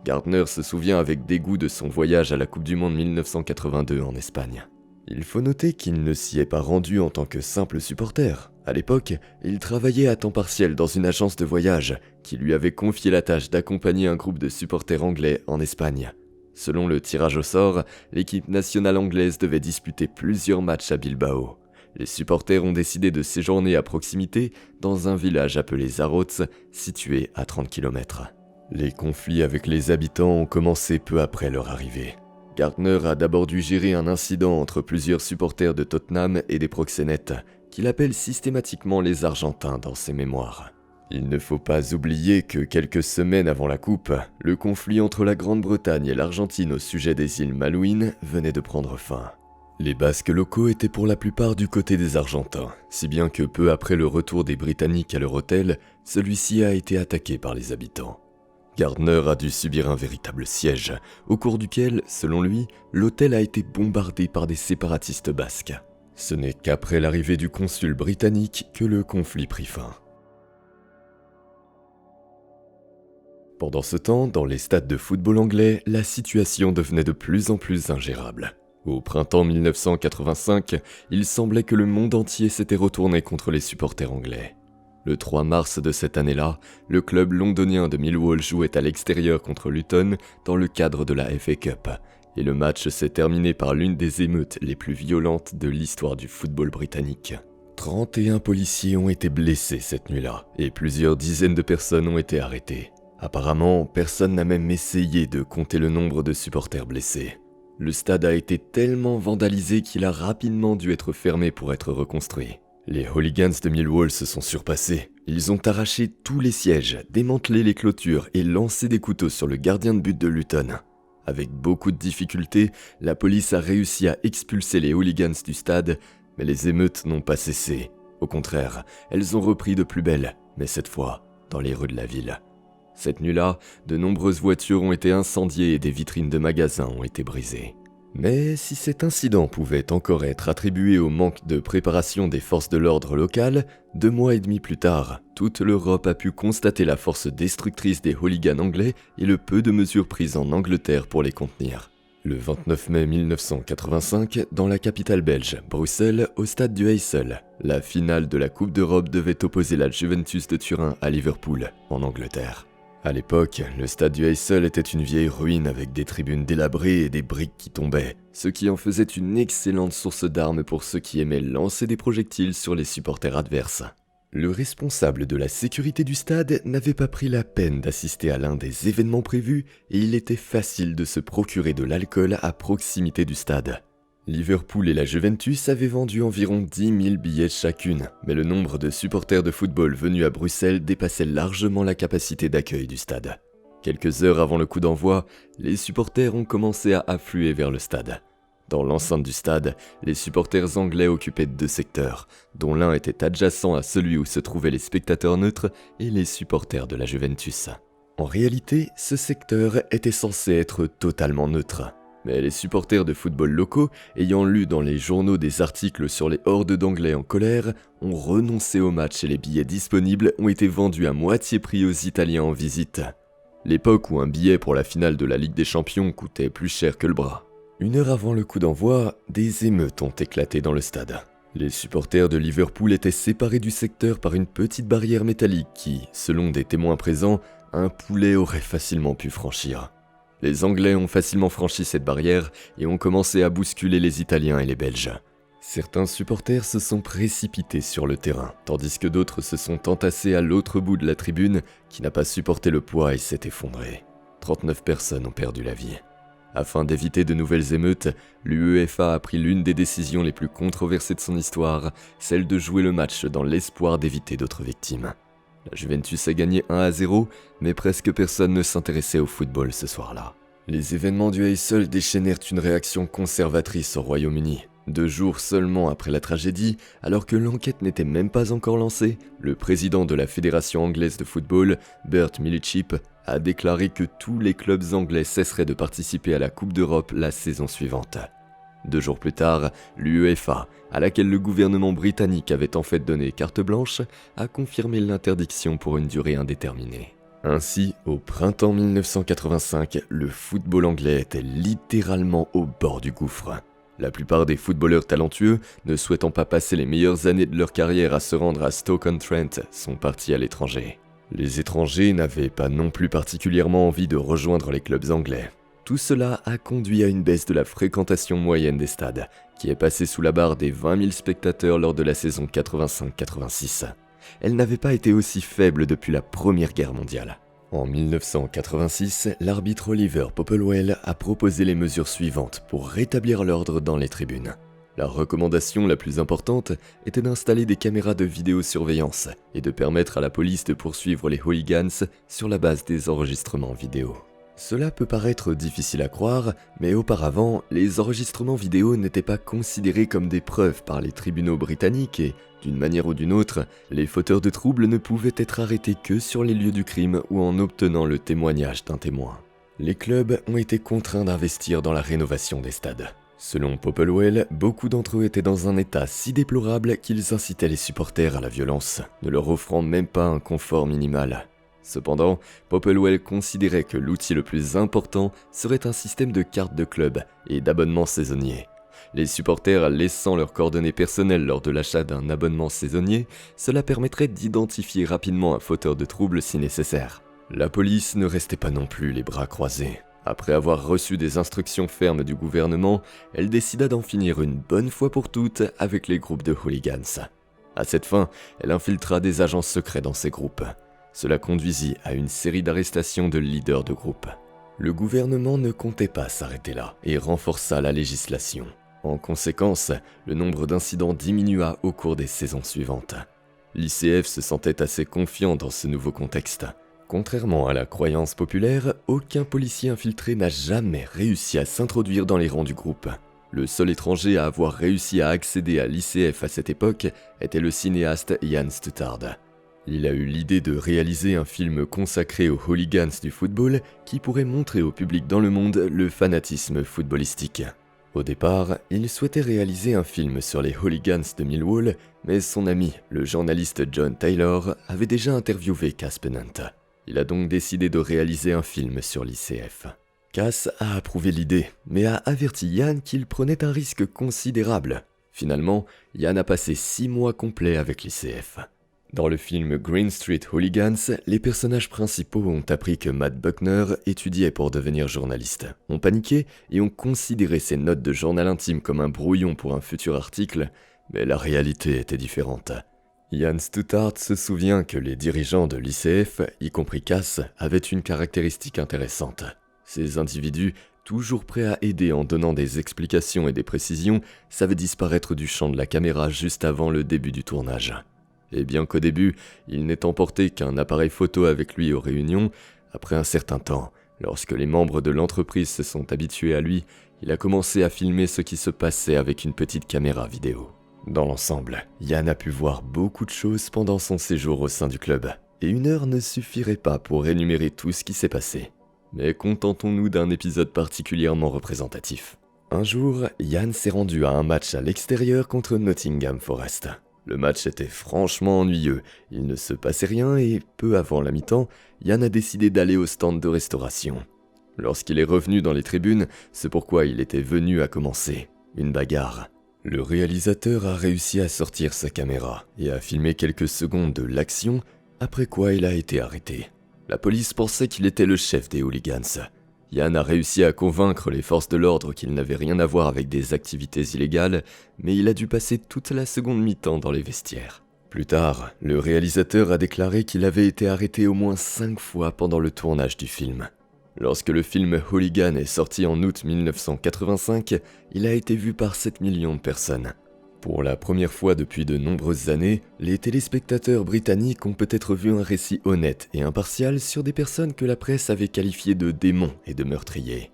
Gardner se souvient avec dégoût de son voyage à la Coupe du Monde 1982 en Espagne. Il faut noter qu'il ne s'y est pas rendu en tant que simple supporter. À l'époque, il travaillait à temps partiel dans une agence de voyage qui lui avait confié la tâche d'accompagner un groupe de supporters anglais en Espagne. Selon le tirage au sort, l'équipe nationale anglaise devait disputer plusieurs matchs à Bilbao. Les supporters ont décidé de séjourner à proximité dans un village appelé Zarotz, situé à 30 km. Les conflits avec les habitants ont commencé peu après leur arrivée. Gardner a d'abord dû gérer un incident entre plusieurs supporters de Tottenham et des proxénètes, qu'il appelle systématiquement les Argentins dans ses mémoires. Il ne faut pas oublier que quelques semaines avant la Coupe, le conflit entre la Grande-Bretagne et l'Argentine au sujet des îles Malouines venait de prendre fin. Les Basques locaux étaient pour la plupart du côté des Argentins, si bien que peu après le retour des Britanniques à leur hôtel, celui-ci a été attaqué par les habitants. Gardner a dû subir un véritable siège, au cours duquel, selon lui, l'hôtel a été bombardé par des séparatistes basques. Ce n'est qu'après l'arrivée du consul britannique que le conflit prit fin. Pendant ce temps, dans les stades de football anglais, la situation devenait de plus en plus ingérable. Au printemps 1985, il semblait que le monde entier s'était retourné contre les supporters anglais. Le 3 mars de cette année-là, le club londonien de Millwall jouait à l'extérieur contre Luton dans le cadre de la FA Cup, et le match s'est terminé par l'une des émeutes les plus violentes de l'histoire du football britannique. 31 policiers ont été blessés cette nuit-là, et plusieurs dizaines de personnes ont été arrêtées. Apparemment, personne n'a même essayé de compter le nombre de supporters blessés. Le stade a été tellement vandalisé qu'il a rapidement dû être fermé pour être reconstruit. Les hooligans de Millwall se sont surpassés. Ils ont arraché tous les sièges, démantelé les clôtures et lancé des couteaux sur le gardien de but de Luton. Avec beaucoup de difficultés, la police a réussi à expulser les hooligans du stade, mais les émeutes n'ont pas cessé. Au contraire, elles ont repris de plus belle, mais cette fois, dans les rues de la ville. Cette nuit-là, de nombreuses voitures ont été incendiées et des vitrines de magasins ont été brisées. Mais si cet incident pouvait encore être attribué au manque de préparation des forces de l'ordre locales, 2 mois et demi plus tard, toute l'Europe a pu constater la force destructrice des hooligans anglais et le peu de mesures prises en Angleterre pour les contenir. Le 29 mai 1985, dans la capitale belge, Bruxelles, au stade du Heysel, la finale de la Coupe d'Europe devait opposer la Juventus de Turin à Liverpool, en Angleterre. À l'époque, le stade du Heysel était une vieille ruine avec des tribunes délabrées et des briques qui tombaient, ce qui en faisait une excellente source d'armes pour ceux qui aimaient lancer des projectiles sur les supporters adverses. Le responsable de la sécurité du stade n'avait pas pris la peine d'assister à l'un des événements prévus et il était facile de se procurer de l'alcool à proximité du stade. Liverpool et la Juventus avaient vendu environ 10 000 billets chacune, mais le nombre de supporters de football venus à Bruxelles dépassait largement la capacité d'accueil du stade. Quelques heures avant le coup d'envoi, les supporters ont commencé à affluer vers le stade. Dans l'enceinte du stade, les supporters anglais occupaient 2 secteurs, dont l'un était adjacent à celui où se trouvaient les spectateurs neutres et les supporters de la Juventus. En réalité, ce secteur était censé être totalement neutre. Mais les supporters de football locaux, ayant lu dans les journaux des articles sur les hordes d'Anglais en colère, ont renoncé au match et les billets disponibles ont été vendus à moitié prix aux Italiens en visite. L'époque où un billet pour la finale de la Ligue des Champions coûtait plus cher que le bras. 1 heure avant le coup d'envoi, des émeutes ont éclaté dans le stade. Les supporters de Liverpool étaient séparés du secteur par une petite barrière métallique qui, selon des témoins présents, un poulet aurait facilement pu franchir. Les Anglais ont facilement franchi cette barrière et ont commencé à bousculer les Italiens et les Belges. Certains supporters se sont précipités sur le terrain, tandis que d'autres se sont entassés à l'autre bout de la tribune qui n'a pas supporté le poids et s'est effondré. 39 personnes ont perdu la vie. Afin d'éviter de nouvelles émeutes, l'UEFA a pris l'une des décisions les plus controversées de son histoire, celle de jouer le match dans l'espoir d'éviter d'autres victimes. La Juventus a gagné 1-0, mais presque personne ne s'intéressait au football ce soir-là. Les événements du Heysel déchaînèrent une réaction conservatrice au Royaume-Uni. 2 jours seulement après la tragédie, alors que l'enquête n'était même pas encore lancée, le président de la Fédération anglaise de football, Bert Millichip, a déclaré que tous les clubs anglais cesseraient de participer à la Coupe d'Europe la saison suivante. 2 jours plus tard, l'UEFA, à laquelle le gouvernement britannique avait en fait donné carte blanche, a confirmé l'interdiction pour une durée indéterminée. Ainsi, au printemps 1985, le football anglais était littéralement au bord du gouffre. La plupart des footballeurs talentueux, ne souhaitant pas passer les meilleures années de leur carrière à se rendre à Stoke-on-Trent, sont partis à l'étranger. Les étrangers n'avaient pas non plus particulièrement envie de rejoindre les clubs anglais. Tout cela a conduit à une baisse de la fréquentation moyenne des stades, qui est passée sous la barre des 20 000 spectateurs lors de la saison 85-86. Elle n'avait pas été aussi faible depuis la Première Guerre mondiale. En 1986, l'arbitre Oliver Popplewell a proposé les mesures suivantes pour rétablir l'ordre dans les tribunes. La recommandation la plus importante était d'installer des caméras de vidéosurveillance et de permettre à la police de poursuivre les hooligans sur la base des enregistrements vidéo. Cela peut paraître difficile à croire, mais auparavant, les enregistrements vidéo n'étaient pas considérés comme des preuves par les tribunaux britanniques et, d'une manière ou d'une autre, les fauteurs de troubles ne pouvaient être arrêtés que sur les lieux du crime ou en obtenant le témoignage d'un témoin. Les clubs ont été contraints d'investir dans la rénovation des stades. Selon Popplewell, beaucoup d'entre eux étaient dans un état si déplorable qu'ils incitaient les supporters à la violence, ne leur offrant même pas un confort minimal. Cependant, Popplewell considérait que l'outil le plus important serait un système de cartes de club et d'abonnements saisonniers. Les supporters laissant leurs coordonnées personnelles lors de l'achat d'un abonnement saisonnier, cela permettrait d'identifier rapidement un fauteur de troubles si nécessaire. La police ne restait pas non plus les bras croisés. Après avoir reçu des instructions fermes du gouvernement, elle décida d'en finir une bonne fois pour toutes avec les groupes de hooligans. À cette fin, elle infiltra des agents secrets dans ces groupes. Cela conduisit à une série d'arrestations de leaders de groupe. Le gouvernement ne comptait pas s'arrêter là et renforça la législation. En conséquence, le nombre d'incidents diminua au cours des saisons suivantes. L'ICF se sentait assez confiant dans ce nouveau contexte. Contrairement à la croyance populaire, aucun policier infiltré n'a jamais réussi à s'introduire dans les rangs du groupe. Le seul étranger à avoir réussi à accéder à l'ICF à cette époque était le cinéaste Jan Stuttard. Il a eu l'idée de réaliser un film consacré aux hooligans du football qui pourrait montrer au public dans le monde le fanatisme footballistique. Au départ, il souhaitait réaliser un film sur les hooligans de Millwall, mais son ami, le journaliste John Taylor, avait déjà interviewé Cass Pennant. Il a donc décidé de réaliser un film sur l'ICF. Cass a approuvé l'idée, mais a averti Jan qu'il prenait un risque considérable. Finalement, Jan a passé 6 mois complets avec l'ICF. Dans le film Green Street Hooligans, les personnages principaux ont appris que Matt Buckner étudiait pour devenir journaliste, ont paniqué et ont considéré ses notes de journal intime comme un brouillon pour un futur article, mais la réalité était différente. Jan Stuttard se souvient que les dirigeants de l'ICF, y compris Cass, avaient une caractéristique intéressante. Ces individus, toujours prêts à aider en donnant des explications et des précisions, savaient disparaître du champ de la caméra juste avant le début du tournage. Et bien qu'au début, il n'ait emporté qu'un appareil photo avec lui aux réunions, après un certain temps, lorsque les membres de l'entreprise se sont habitués à lui, il a commencé à filmer ce qui se passait avec une petite caméra vidéo. Dans l'ensemble, Jan a pu voir beaucoup de choses pendant son séjour au sein du club, et 1 heure ne suffirait pas pour énumérer tout ce qui s'est passé. Mais contentons-nous d'un épisode particulièrement représentatif. Un jour, Jan s'est rendu à un match à l'extérieur contre Nottingham Forest. Le match était franchement ennuyeux, il ne se passait rien et, peu avant la mi-temps, Jan a décidé d'aller au stand de restauration. Lorsqu'il est revenu dans les tribunes, ce pourquoi il était venu a commencé, une bagarre. Le réalisateur a réussi à sortir sa caméra et a filmé quelques secondes de l'action, après quoi il a été arrêté. La police pensait qu'il était le chef des hooligans. Jan a réussi à convaincre les forces de l'ordre qu'il n'avait rien à voir avec des activités illégales, mais il a dû passer toute la seconde mi-temps dans les vestiaires. Plus tard, le réalisateur a déclaré qu'il avait été arrêté au moins 5 fois pendant le tournage du film. Lorsque le film Hooligan est sorti en août 1985, il a été vu par 7 millions de personnes. Pour la première fois depuis de nombreuses années, les téléspectateurs britanniques ont peut-être vu un récit honnête et impartial sur des personnes que la presse avait qualifiées de démons et de meurtriers.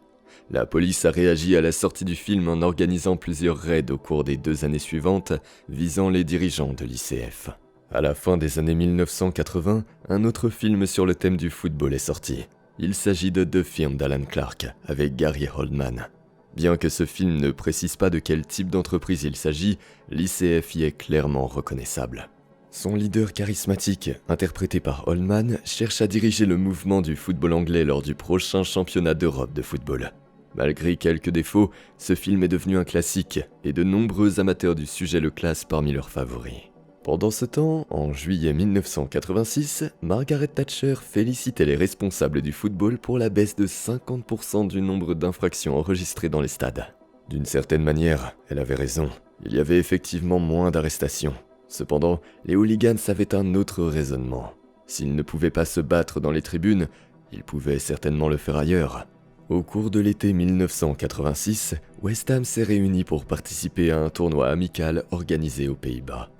La police a réagi à la sortie du film en organisant plusieurs raids au cours des 2 années suivantes, visant les dirigeants de l'ICF. À la fin des années 1980, un autre film sur le thème du football est sorti. Il s'agit de The Firm d'Alan Clark, avec Gary Oldman. Bien que ce film ne précise pas de quel type d'entreprise il s'agit, l'ICF y est clairement reconnaissable. Son leader charismatique, interprété par Oldman, cherche à diriger le mouvement du football anglais lors du prochain championnat d'Europe de football. Malgré quelques défauts, ce film est devenu un classique et de nombreux amateurs du sujet le classent parmi leurs favoris. Pendant ce temps, en juillet 1986, Margaret Thatcher félicitait les responsables du football pour la baisse de 50% du nombre d'infractions enregistrées dans les stades. D'une certaine manière, elle avait raison. Il y avait effectivement moins d'arrestations. Cependant, les hooligans avaient un autre raisonnement. S'ils ne pouvaient pas se battre dans les tribunes, ils pouvaient certainement le faire ailleurs. Au cours de l'été 1986, West Ham s'est réuni pour participer à un tournoi amical organisé aux Pays-Bas.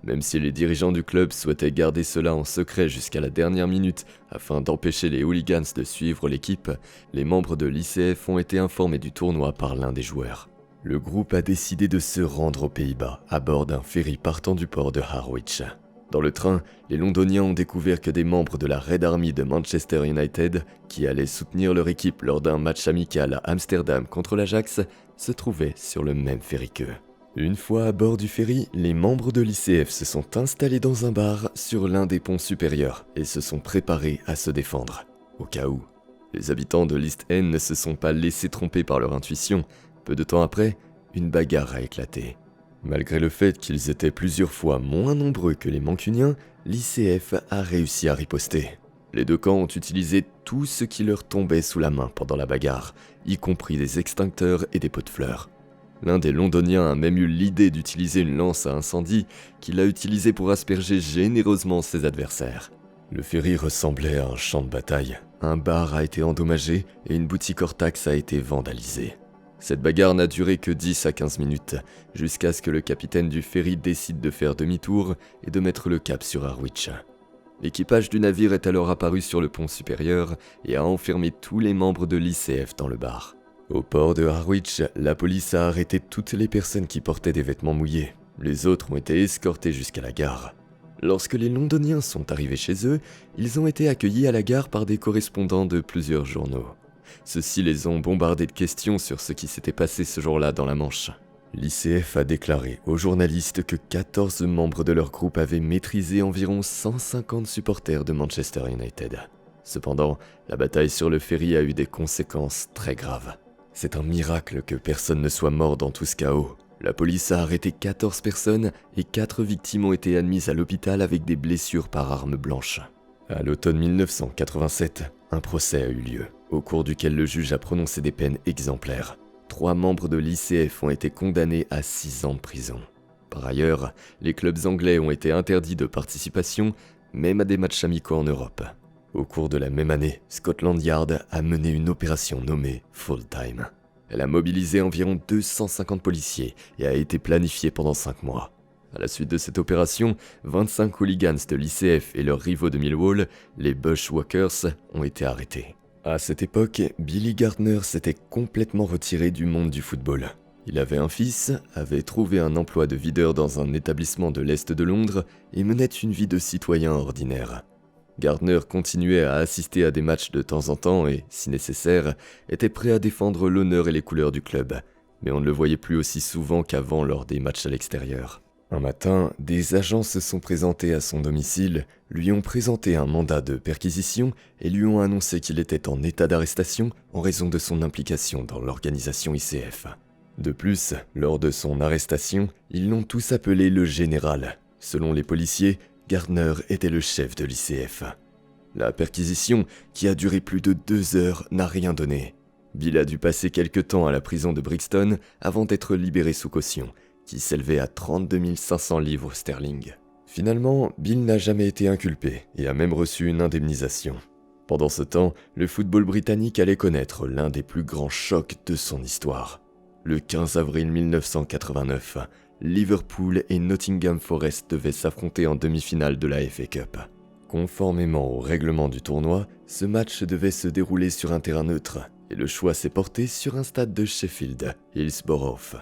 Même si les dirigeants du club souhaitaient garder cela en secret jusqu'à la dernière minute afin d'empêcher les hooligans de suivre l'équipe, les membres de l'ICF ont été informés du tournoi par l'un des joueurs. Le groupe a décidé de se rendre aux Pays-Bas à bord d'un ferry partant du port de Harwich. Dans le train, les Londoniens ont découvert que des membres de la Red Army de Manchester United, qui allaient soutenir leur équipe lors d'un match amical à Amsterdam contre l'Ajax, se trouvaient sur le même ferry qu'eux. Une fois à bord du ferry, les membres de l'ICF se sont installés dans un bar sur l'un des ponts supérieurs et se sont préparés à se défendre, au cas où. Les habitants de l'East End ne se sont pas laissés tromper par leur intuition. Peu de temps après, une bagarre a éclaté. Malgré le fait qu'ils étaient plusieurs fois moins nombreux que les Mancuniens, l'ICF a réussi à riposter. Les deux camps ont utilisé tout ce qui leur tombait sous la main pendant la bagarre, y compris des extincteurs et des pots de fleurs. L'un des Londoniens a même eu l'idée d'utiliser une lance à incendie qu'il a utilisée pour asperger généreusement ses adversaires. Le ferry ressemblait à un champ de bataille. Un bar a été endommagé et une boutique hors taxe a été vandalisée. Cette bagarre n'a duré que 10 à 15 minutes, jusqu'à ce que le capitaine du ferry décide de faire demi-tour et de mettre le cap sur Harwich. L'équipage du navire est alors apparu sur le pont supérieur et a enfermé tous les membres de l'ICF dans le bar. Au port de Harwich, la police a arrêté toutes les personnes qui portaient des vêtements mouillés. Les autres ont été escortés jusqu'à la gare. Lorsque les Londoniens sont arrivés chez eux, ils ont été accueillis à la gare par des correspondants de plusieurs journaux. Ceux-ci les ont bombardés de questions sur ce qui s'était passé ce jour-là dans la Manche. L'ICF a déclaré aux journalistes que 14 membres de leur groupe avaient maîtrisé environ 150 supporters de Manchester United. Cependant, la bataille sur le ferry a eu des conséquences très graves. C'est un miracle que personne ne soit mort dans tout ce chaos. La police a arrêté 14 personnes et 4 victimes ont été admises à l'hôpital avec des blessures par arme blanche. À l'automne 1987, un procès a eu lieu, au cours duquel le juge a prononcé des peines exemplaires. 3 membres de l'ICF ont été condamnés à 6 ans de prison. Par ailleurs, les clubs anglais ont été interdits de participation, même à des matchs amicaux en Europe. Au cours de la même année, Scotland Yard a mené une opération nommée Full Time. Elle a mobilisé environ 250 policiers et a été planifiée pendant 5 mois. À la suite de cette opération, 25 hooligans de l'ICF et leurs rivaux de Millwall, les Bushwhackers, ont été arrêtés. À cette époque, Billy Gardner s'était complètement retiré du monde du football. Il avait un fils, avait trouvé un emploi de videur dans un établissement de l'Est de Londres et menait une vie de citoyen ordinaire. Gardner continuait à assister à des matchs de temps en temps et, si nécessaire, était prêt à défendre l'honneur et les couleurs du club, mais on ne le voyait plus aussi souvent qu'avant lors des matchs à l'extérieur. Un matin, des agents se sont présentés à son domicile, lui ont présenté un mandat de perquisition et lui ont annoncé qu'il était en état d'arrestation en raison de son implication dans l'organisation ICF. De plus, lors de son arrestation, ils l'ont tous appelé le général. Selon les policiers, Gardner était le chef de l'ICF. La perquisition, qui a duré plus de 2 heures, n'a rien donné. Bill a dû passer quelque temps à la prison de Brixton avant d'être libéré sous caution, qui s'élevait à 32 500 livres sterling. Finalement, Bill n'a jamais été inculpé et a même reçu une indemnisation. Pendant ce temps, le football britannique allait connaître l'un des plus grands chocs de son histoire. Le 15 avril 1989, Liverpool et Nottingham Forest devaient s'affronter en demi-finale de la FA Cup. Conformément au règlement du tournoi, ce match devait se dérouler sur un terrain neutre et le choix s'est porté sur un stade de Sheffield, Hillsborough.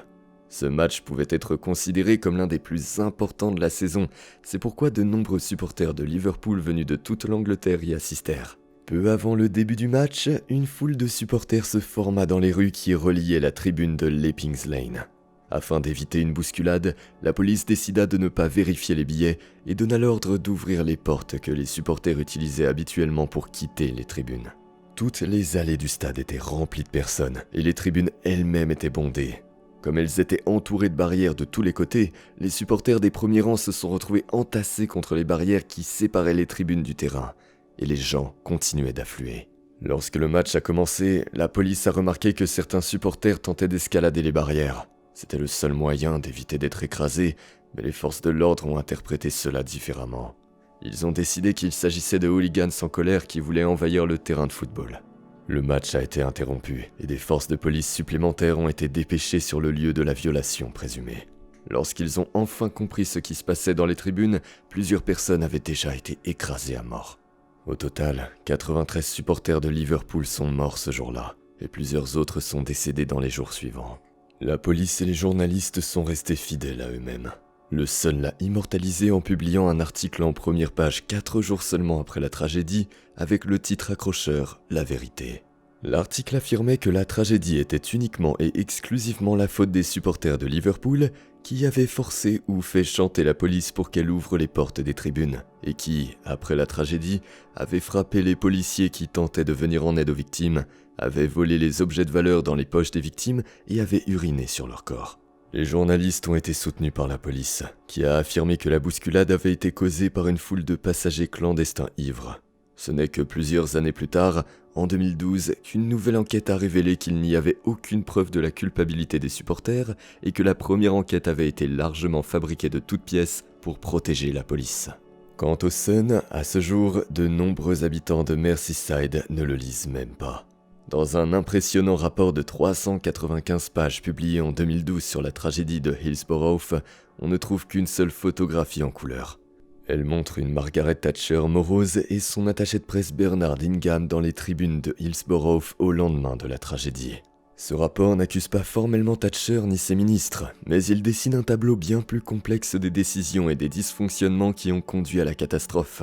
Ce match pouvait être considéré comme l'un des plus importants de la saison, c'est pourquoi de nombreux supporters de Liverpool venus de toute l'Angleterre y assistèrent. Peu avant le début du match, une foule de supporters se forma dans les rues qui reliaient la tribune de Leppings Lane. Afin d'éviter une bousculade, la police décida de ne pas vérifier les billets et donna l'ordre d'ouvrir les portes que les supporters utilisaient habituellement pour quitter les tribunes. Toutes les allées du stade étaient remplies de personnes et les tribunes elles-mêmes étaient bondées. Comme elles étaient entourées de barrières de tous les côtés, les supporters des premiers rangs se sont retrouvés entassés contre les barrières qui séparaient les tribunes du terrain, et les gens continuaient d'affluer. Lorsque le match a commencé, la police a remarqué que certains supporters tentaient d'escalader les barrières. C'était le seul moyen d'éviter d'être écrasés, mais les forces de l'ordre ont interprété cela différemment. Ils ont décidé qu'il s'agissait de hooligans en colère qui voulaient envahir le terrain de football. Le match a été interrompu et des forces de police supplémentaires ont été dépêchées sur le lieu de la violation présumée. Lorsqu'ils ont enfin compris ce qui se passait dans les tribunes, plusieurs personnes avaient déjà été écrasées à mort. Au total, 93 supporters de Liverpool sont morts ce jour-là et plusieurs autres sont décédés dans les jours suivants. La police et les journalistes sont restés fidèles à eux-mêmes. Le Sun l'a immortalisé en publiant un article en première page 4 jours seulement après la tragédie, avec le titre accrocheur « La vérité ». L'article affirmait que la tragédie était uniquement et exclusivement la faute des supporters de Liverpool qui avaient forcé ou fait chanter la police pour qu'elle ouvre les portes des tribunes, et qui, après la tragédie, avaient frappé les policiers qui tentaient de venir en aide aux victimes, avaient volé les objets de valeur dans les poches des victimes et avaient uriné sur leur corps. Les journalistes ont été soutenus par la police, qui a affirmé que la bousculade avait été causée par une foule de passagers clandestins ivres. Ce n'est que plusieurs années plus tard, en 2012, qu'une nouvelle enquête a révélé qu'il n'y avait aucune preuve de la culpabilité des supporters et que la première enquête avait été largement fabriquée de toutes pièces pour protéger la police. Quant au Sun, à ce jour, de nombreux habitants de Merseyside ne le lisent même pas. Dans un impressionnant rapport de 395 pages publié en 2012 sur la tragédie de Hillsborough, on ne trouve qu'une seule photographie en couleur. Elle montre une Margaret Thatcher morose et son attaché de presse Bernard Ingham dans les tribunes de Hillsborough au lendemain de la tragédie. Ce rapport n'accuse pas formellement Thatcher ni ses ministres, mais il dessine un tableau bien plus complexe des décisions et des dysfonctionnements qui ont conduit à la catastrophe.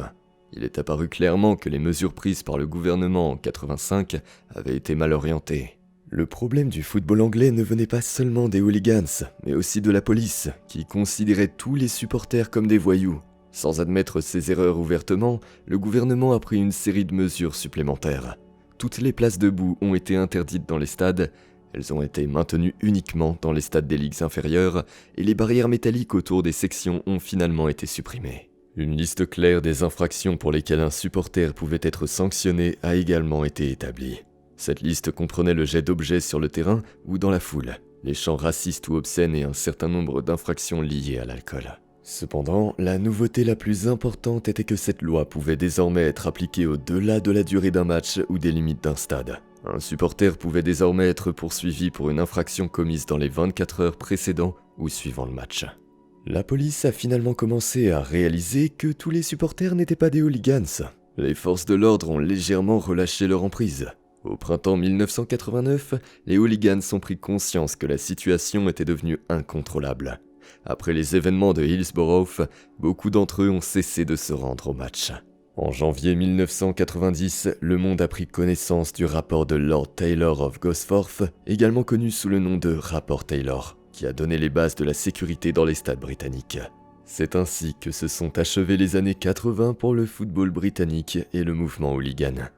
Il est apparu clairement que les mesures prises par le gouvernement en 85 avaient été mal orientées. Le problème du football anglais ne venait pas seulement des hooligans, mais aussi de la police, qui considérait tous les supporters comme des voyous. Sans admettre ses erreurs ouvertement, le gouvernement a pris une série de mesures supplémentaires. Toutes les places debout ont été interdites dans les stades, elles ont été maintenues uniquement dans les stades des ligues inférieures, et les barrières métalliques autour des sections ont finalement été supprimées. Une liste claire des infractions pour lesquelles un supporter pouvait être sanctionné a également été établie. Cette liste comprenait le jet d'objets sur le terrain ou dans la foule, les chants racistes ou obscènes et un certain nombre d'infractions liées à l'alcool. Cependant, la nouveauté la plus importante était que cette loi pouvait désormais être appliquée au-delà de la durée d'un match ou des limites d'un stade. Un supporter pouvait désormais être poursuivi pour une infraction commise dans les 24 heures précédant ou suivant le match. La police a finalement commencé à réaliser que tous les supporters n'étaient pas des hooligans. Les forces de l'ordre ont légèrement relâché leur emprise. Au printemps 1989, les hooligans ont pris conscience que la situation était devenue incontrôlable. Après les événements de Hillsborough, beaucoup d'entre eux ont cessé de se rendre au match. En janvier 1990, Le Monde a pris connaissance du rapport de Lord Taylor of Gosforth, également connu sous le nom de rapport Taylor, qui a donné les bases de la sécurité dans les stades britanniques. C'est ainsi que se sont achevées les années 80 pour le football britannique et le mouvement hooligan.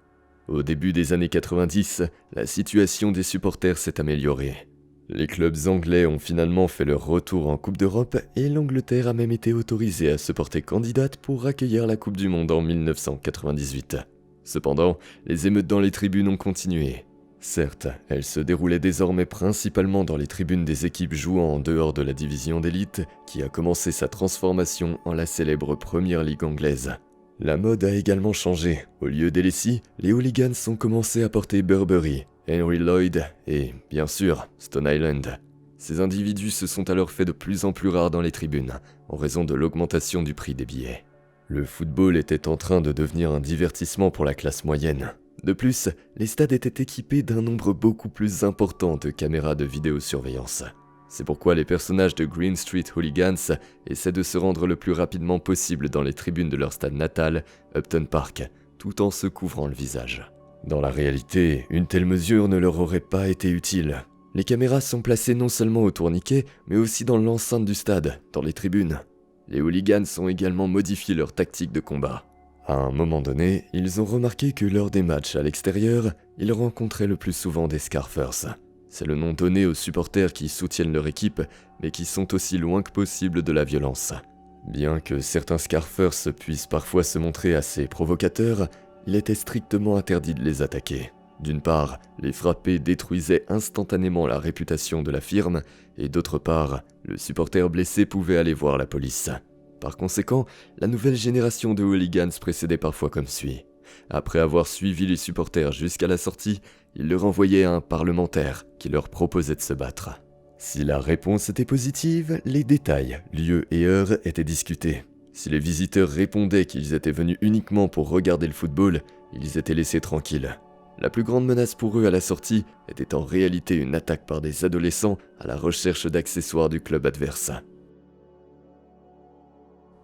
Au début des années 90, la situation des supporters s'est améliorée. Les clubs anglais ont finalement fait leur retour en Coupe d'Europe et l'Angleterre a même été autorisée à se porter candidate pour accueillir la Coupe du Monde en 1998. Cependant, les émeutes dans les tribunes ont continué. Certes, elles se déroulaient désormais principalement dans les tribunes des équipes jouant en dehors de la division d'élite, qui a commencé sa transformation en la célèbre Première Ligue anglaise. La mode a également changé. Au lieu des lessies, les hooligans ont commencé à porter Burberry, Henry Lloyd et, bien sûr, Stone Island. Ces individus se sont alors fait de plus en plus rares dans les tribunes, en raison de l'augmentation du prix des billets. Le football était en train de devenir un divertissement pour la classe moyenne. De plus, les stades étaient équipés d'un nombre beaucoup plus important de caméras de vidéosurveillance. C'est pourquoi les personnages de Green Street Hooligans essaient de se rendre le plus rapidement possible dans les tribunes de leur stade natal, Upton Park, tout en se couvrant le visage. Dans la réalité, une telle mesure ne leur aurait pas été utile. Les caméras sont placées non seulement au tourniquet, mais aussi dans l'enceinte du stade, dans les tribunes. Les hooligans ont également modifié leur tactique de combat. À un moment donné, ils ont remarqué que lors des matchs à l'extérieur, ils rencontraient le plus souvent des Scarfers. C'est le nom donné aux supporters qui soutiennent leur équipe, mais qui sont aussi loin que possible de la violence. Bien que certains Scarfers puissent parfois se montrer assez provocateurs, il était strictement interdit de les attaquer. D'une part, les frapper détruisait instantanément la réputation de la firme, et d'autre part, le supporter blessé pouvait aller voir la police. Par conséquent, la nouvelle génération de hooligans précédait parfois comme suit. Après avoir suivi les supporters jusqu'à la sortie, ils leur envoyaient un parlementaire qui leur proposait de se battre. Si la réponse était positive, les détails, lieux et heures étaient discutés. Si les visiteurs répondaient qu'ils étaient venus uniquement pour regarder le football, ils étaient laissés tranquilles. La plus grande menace pour eux à la sortie était en réalité une attaque par des adolescents à la recherche d'accessoires du club adverse.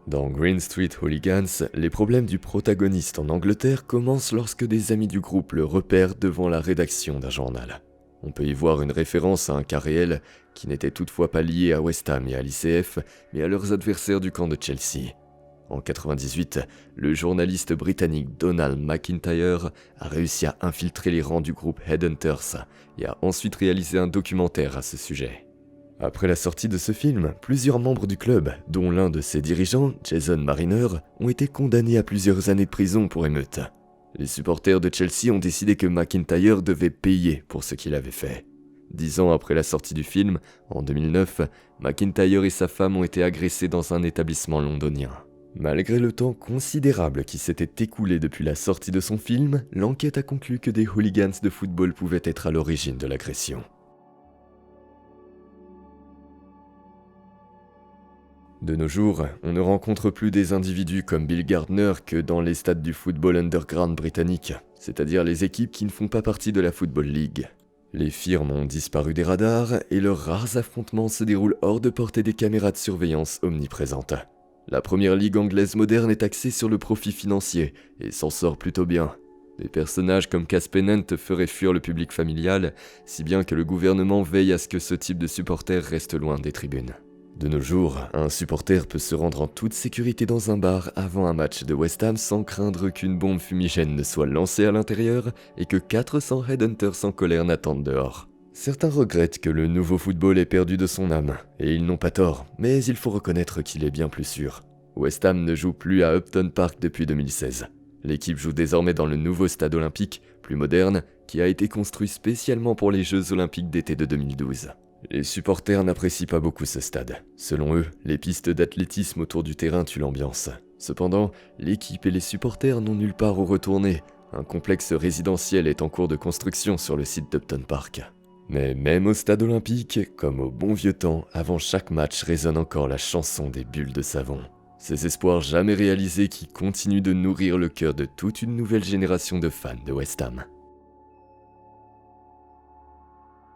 Dans Green Street Hooligans, les problèmes du protagoniste en Angleterre commencent lorsque des amis du groupe le repèrent devant la rédaction d'un journal. On peut y voir une référence à un cas réel qui n'était toutefois pas lié à West Ham et à l'ICF, mais à leurs adversaires du camp de Chelsea. En 98, le journaliste britannique Donald McIntyre a réussi à infiltrer les rangs du groupe Headhunters et a ensuite réalisé un documentaire à ce sujet. Après la sortie de ce film, plusieurs membres du club, dont l'un de ses dirigeants, Jason Mariner, ont été condamnés à plusieurs années de prison pour émeute. Les supporters de Chelsea ont décidé que McIntyre devait payer pour ce qu'il avait fait. 10 ans après la sortie du film, en 2009, McIntyre et sa femme ont été agressés dans un établissement londonien. Malgré le temps considérable qui s'était écoulé depuis la sortie de son film, l'enquête a conclu que des hooligans de football pouvaient être à l'origine de l'agression. De nos jours, on ne rencontre plus des individus comme Bill Gardner que dans les stades du football underground britannique, c'est-à-dire les équipes qui ne font pas partie de la Football League. Les firmes ont disparu des radars et leurs rares affrontements se déroulent hors de portée des caméras de surveillance omniprésentes. La première ligue anglaise moderne est axée sur le profit financier et s'en sort plutôt bien. Des personnages comme Cass Pennant feraient fuir le public familial, si bien que le gouvernement veille à ce que ce type de supporters reste loin des tribunes. De nos jours, un supporter peut se rendre en toute sécurité dans un bar avant un match de West Ham sans craindre qu'une bombe fumigène ne soit lancée à l'intérieur et que 400 Headhunters en colère n'attendent dehors. Certains regrettent que le nouveau football ait perdu de son âme, et ils n'ont pas tort, mais il faut reconnaître qu'il est bien plus sûr. West Ham ne joue plus à Upton Park depuis 2016. L'équipe joue désormais dans le nouveau stade olympique, plus moderne, qui a été construit spécialement pour les Jeux olympiques d'été de 2012. Les supporters n'apprécient pas beaucoup ce stade. Selon eux, les pistes d'athlétisme autour du terrain tuent l'ambiance. Cependant, l'équipe et les supporters n'ont nulle part où retourner. Un complexe résidentiel est en cours de construction sur le site d'Upton Park. Mais même au stade olympique, comme au bon vieux temps, avant chaque match résonne encore la chanson des bulles de savon. Ces espoirs jamais réalisés qui continuent de nourrir le cœur de toute une nouvelle génération de fans de West Ham.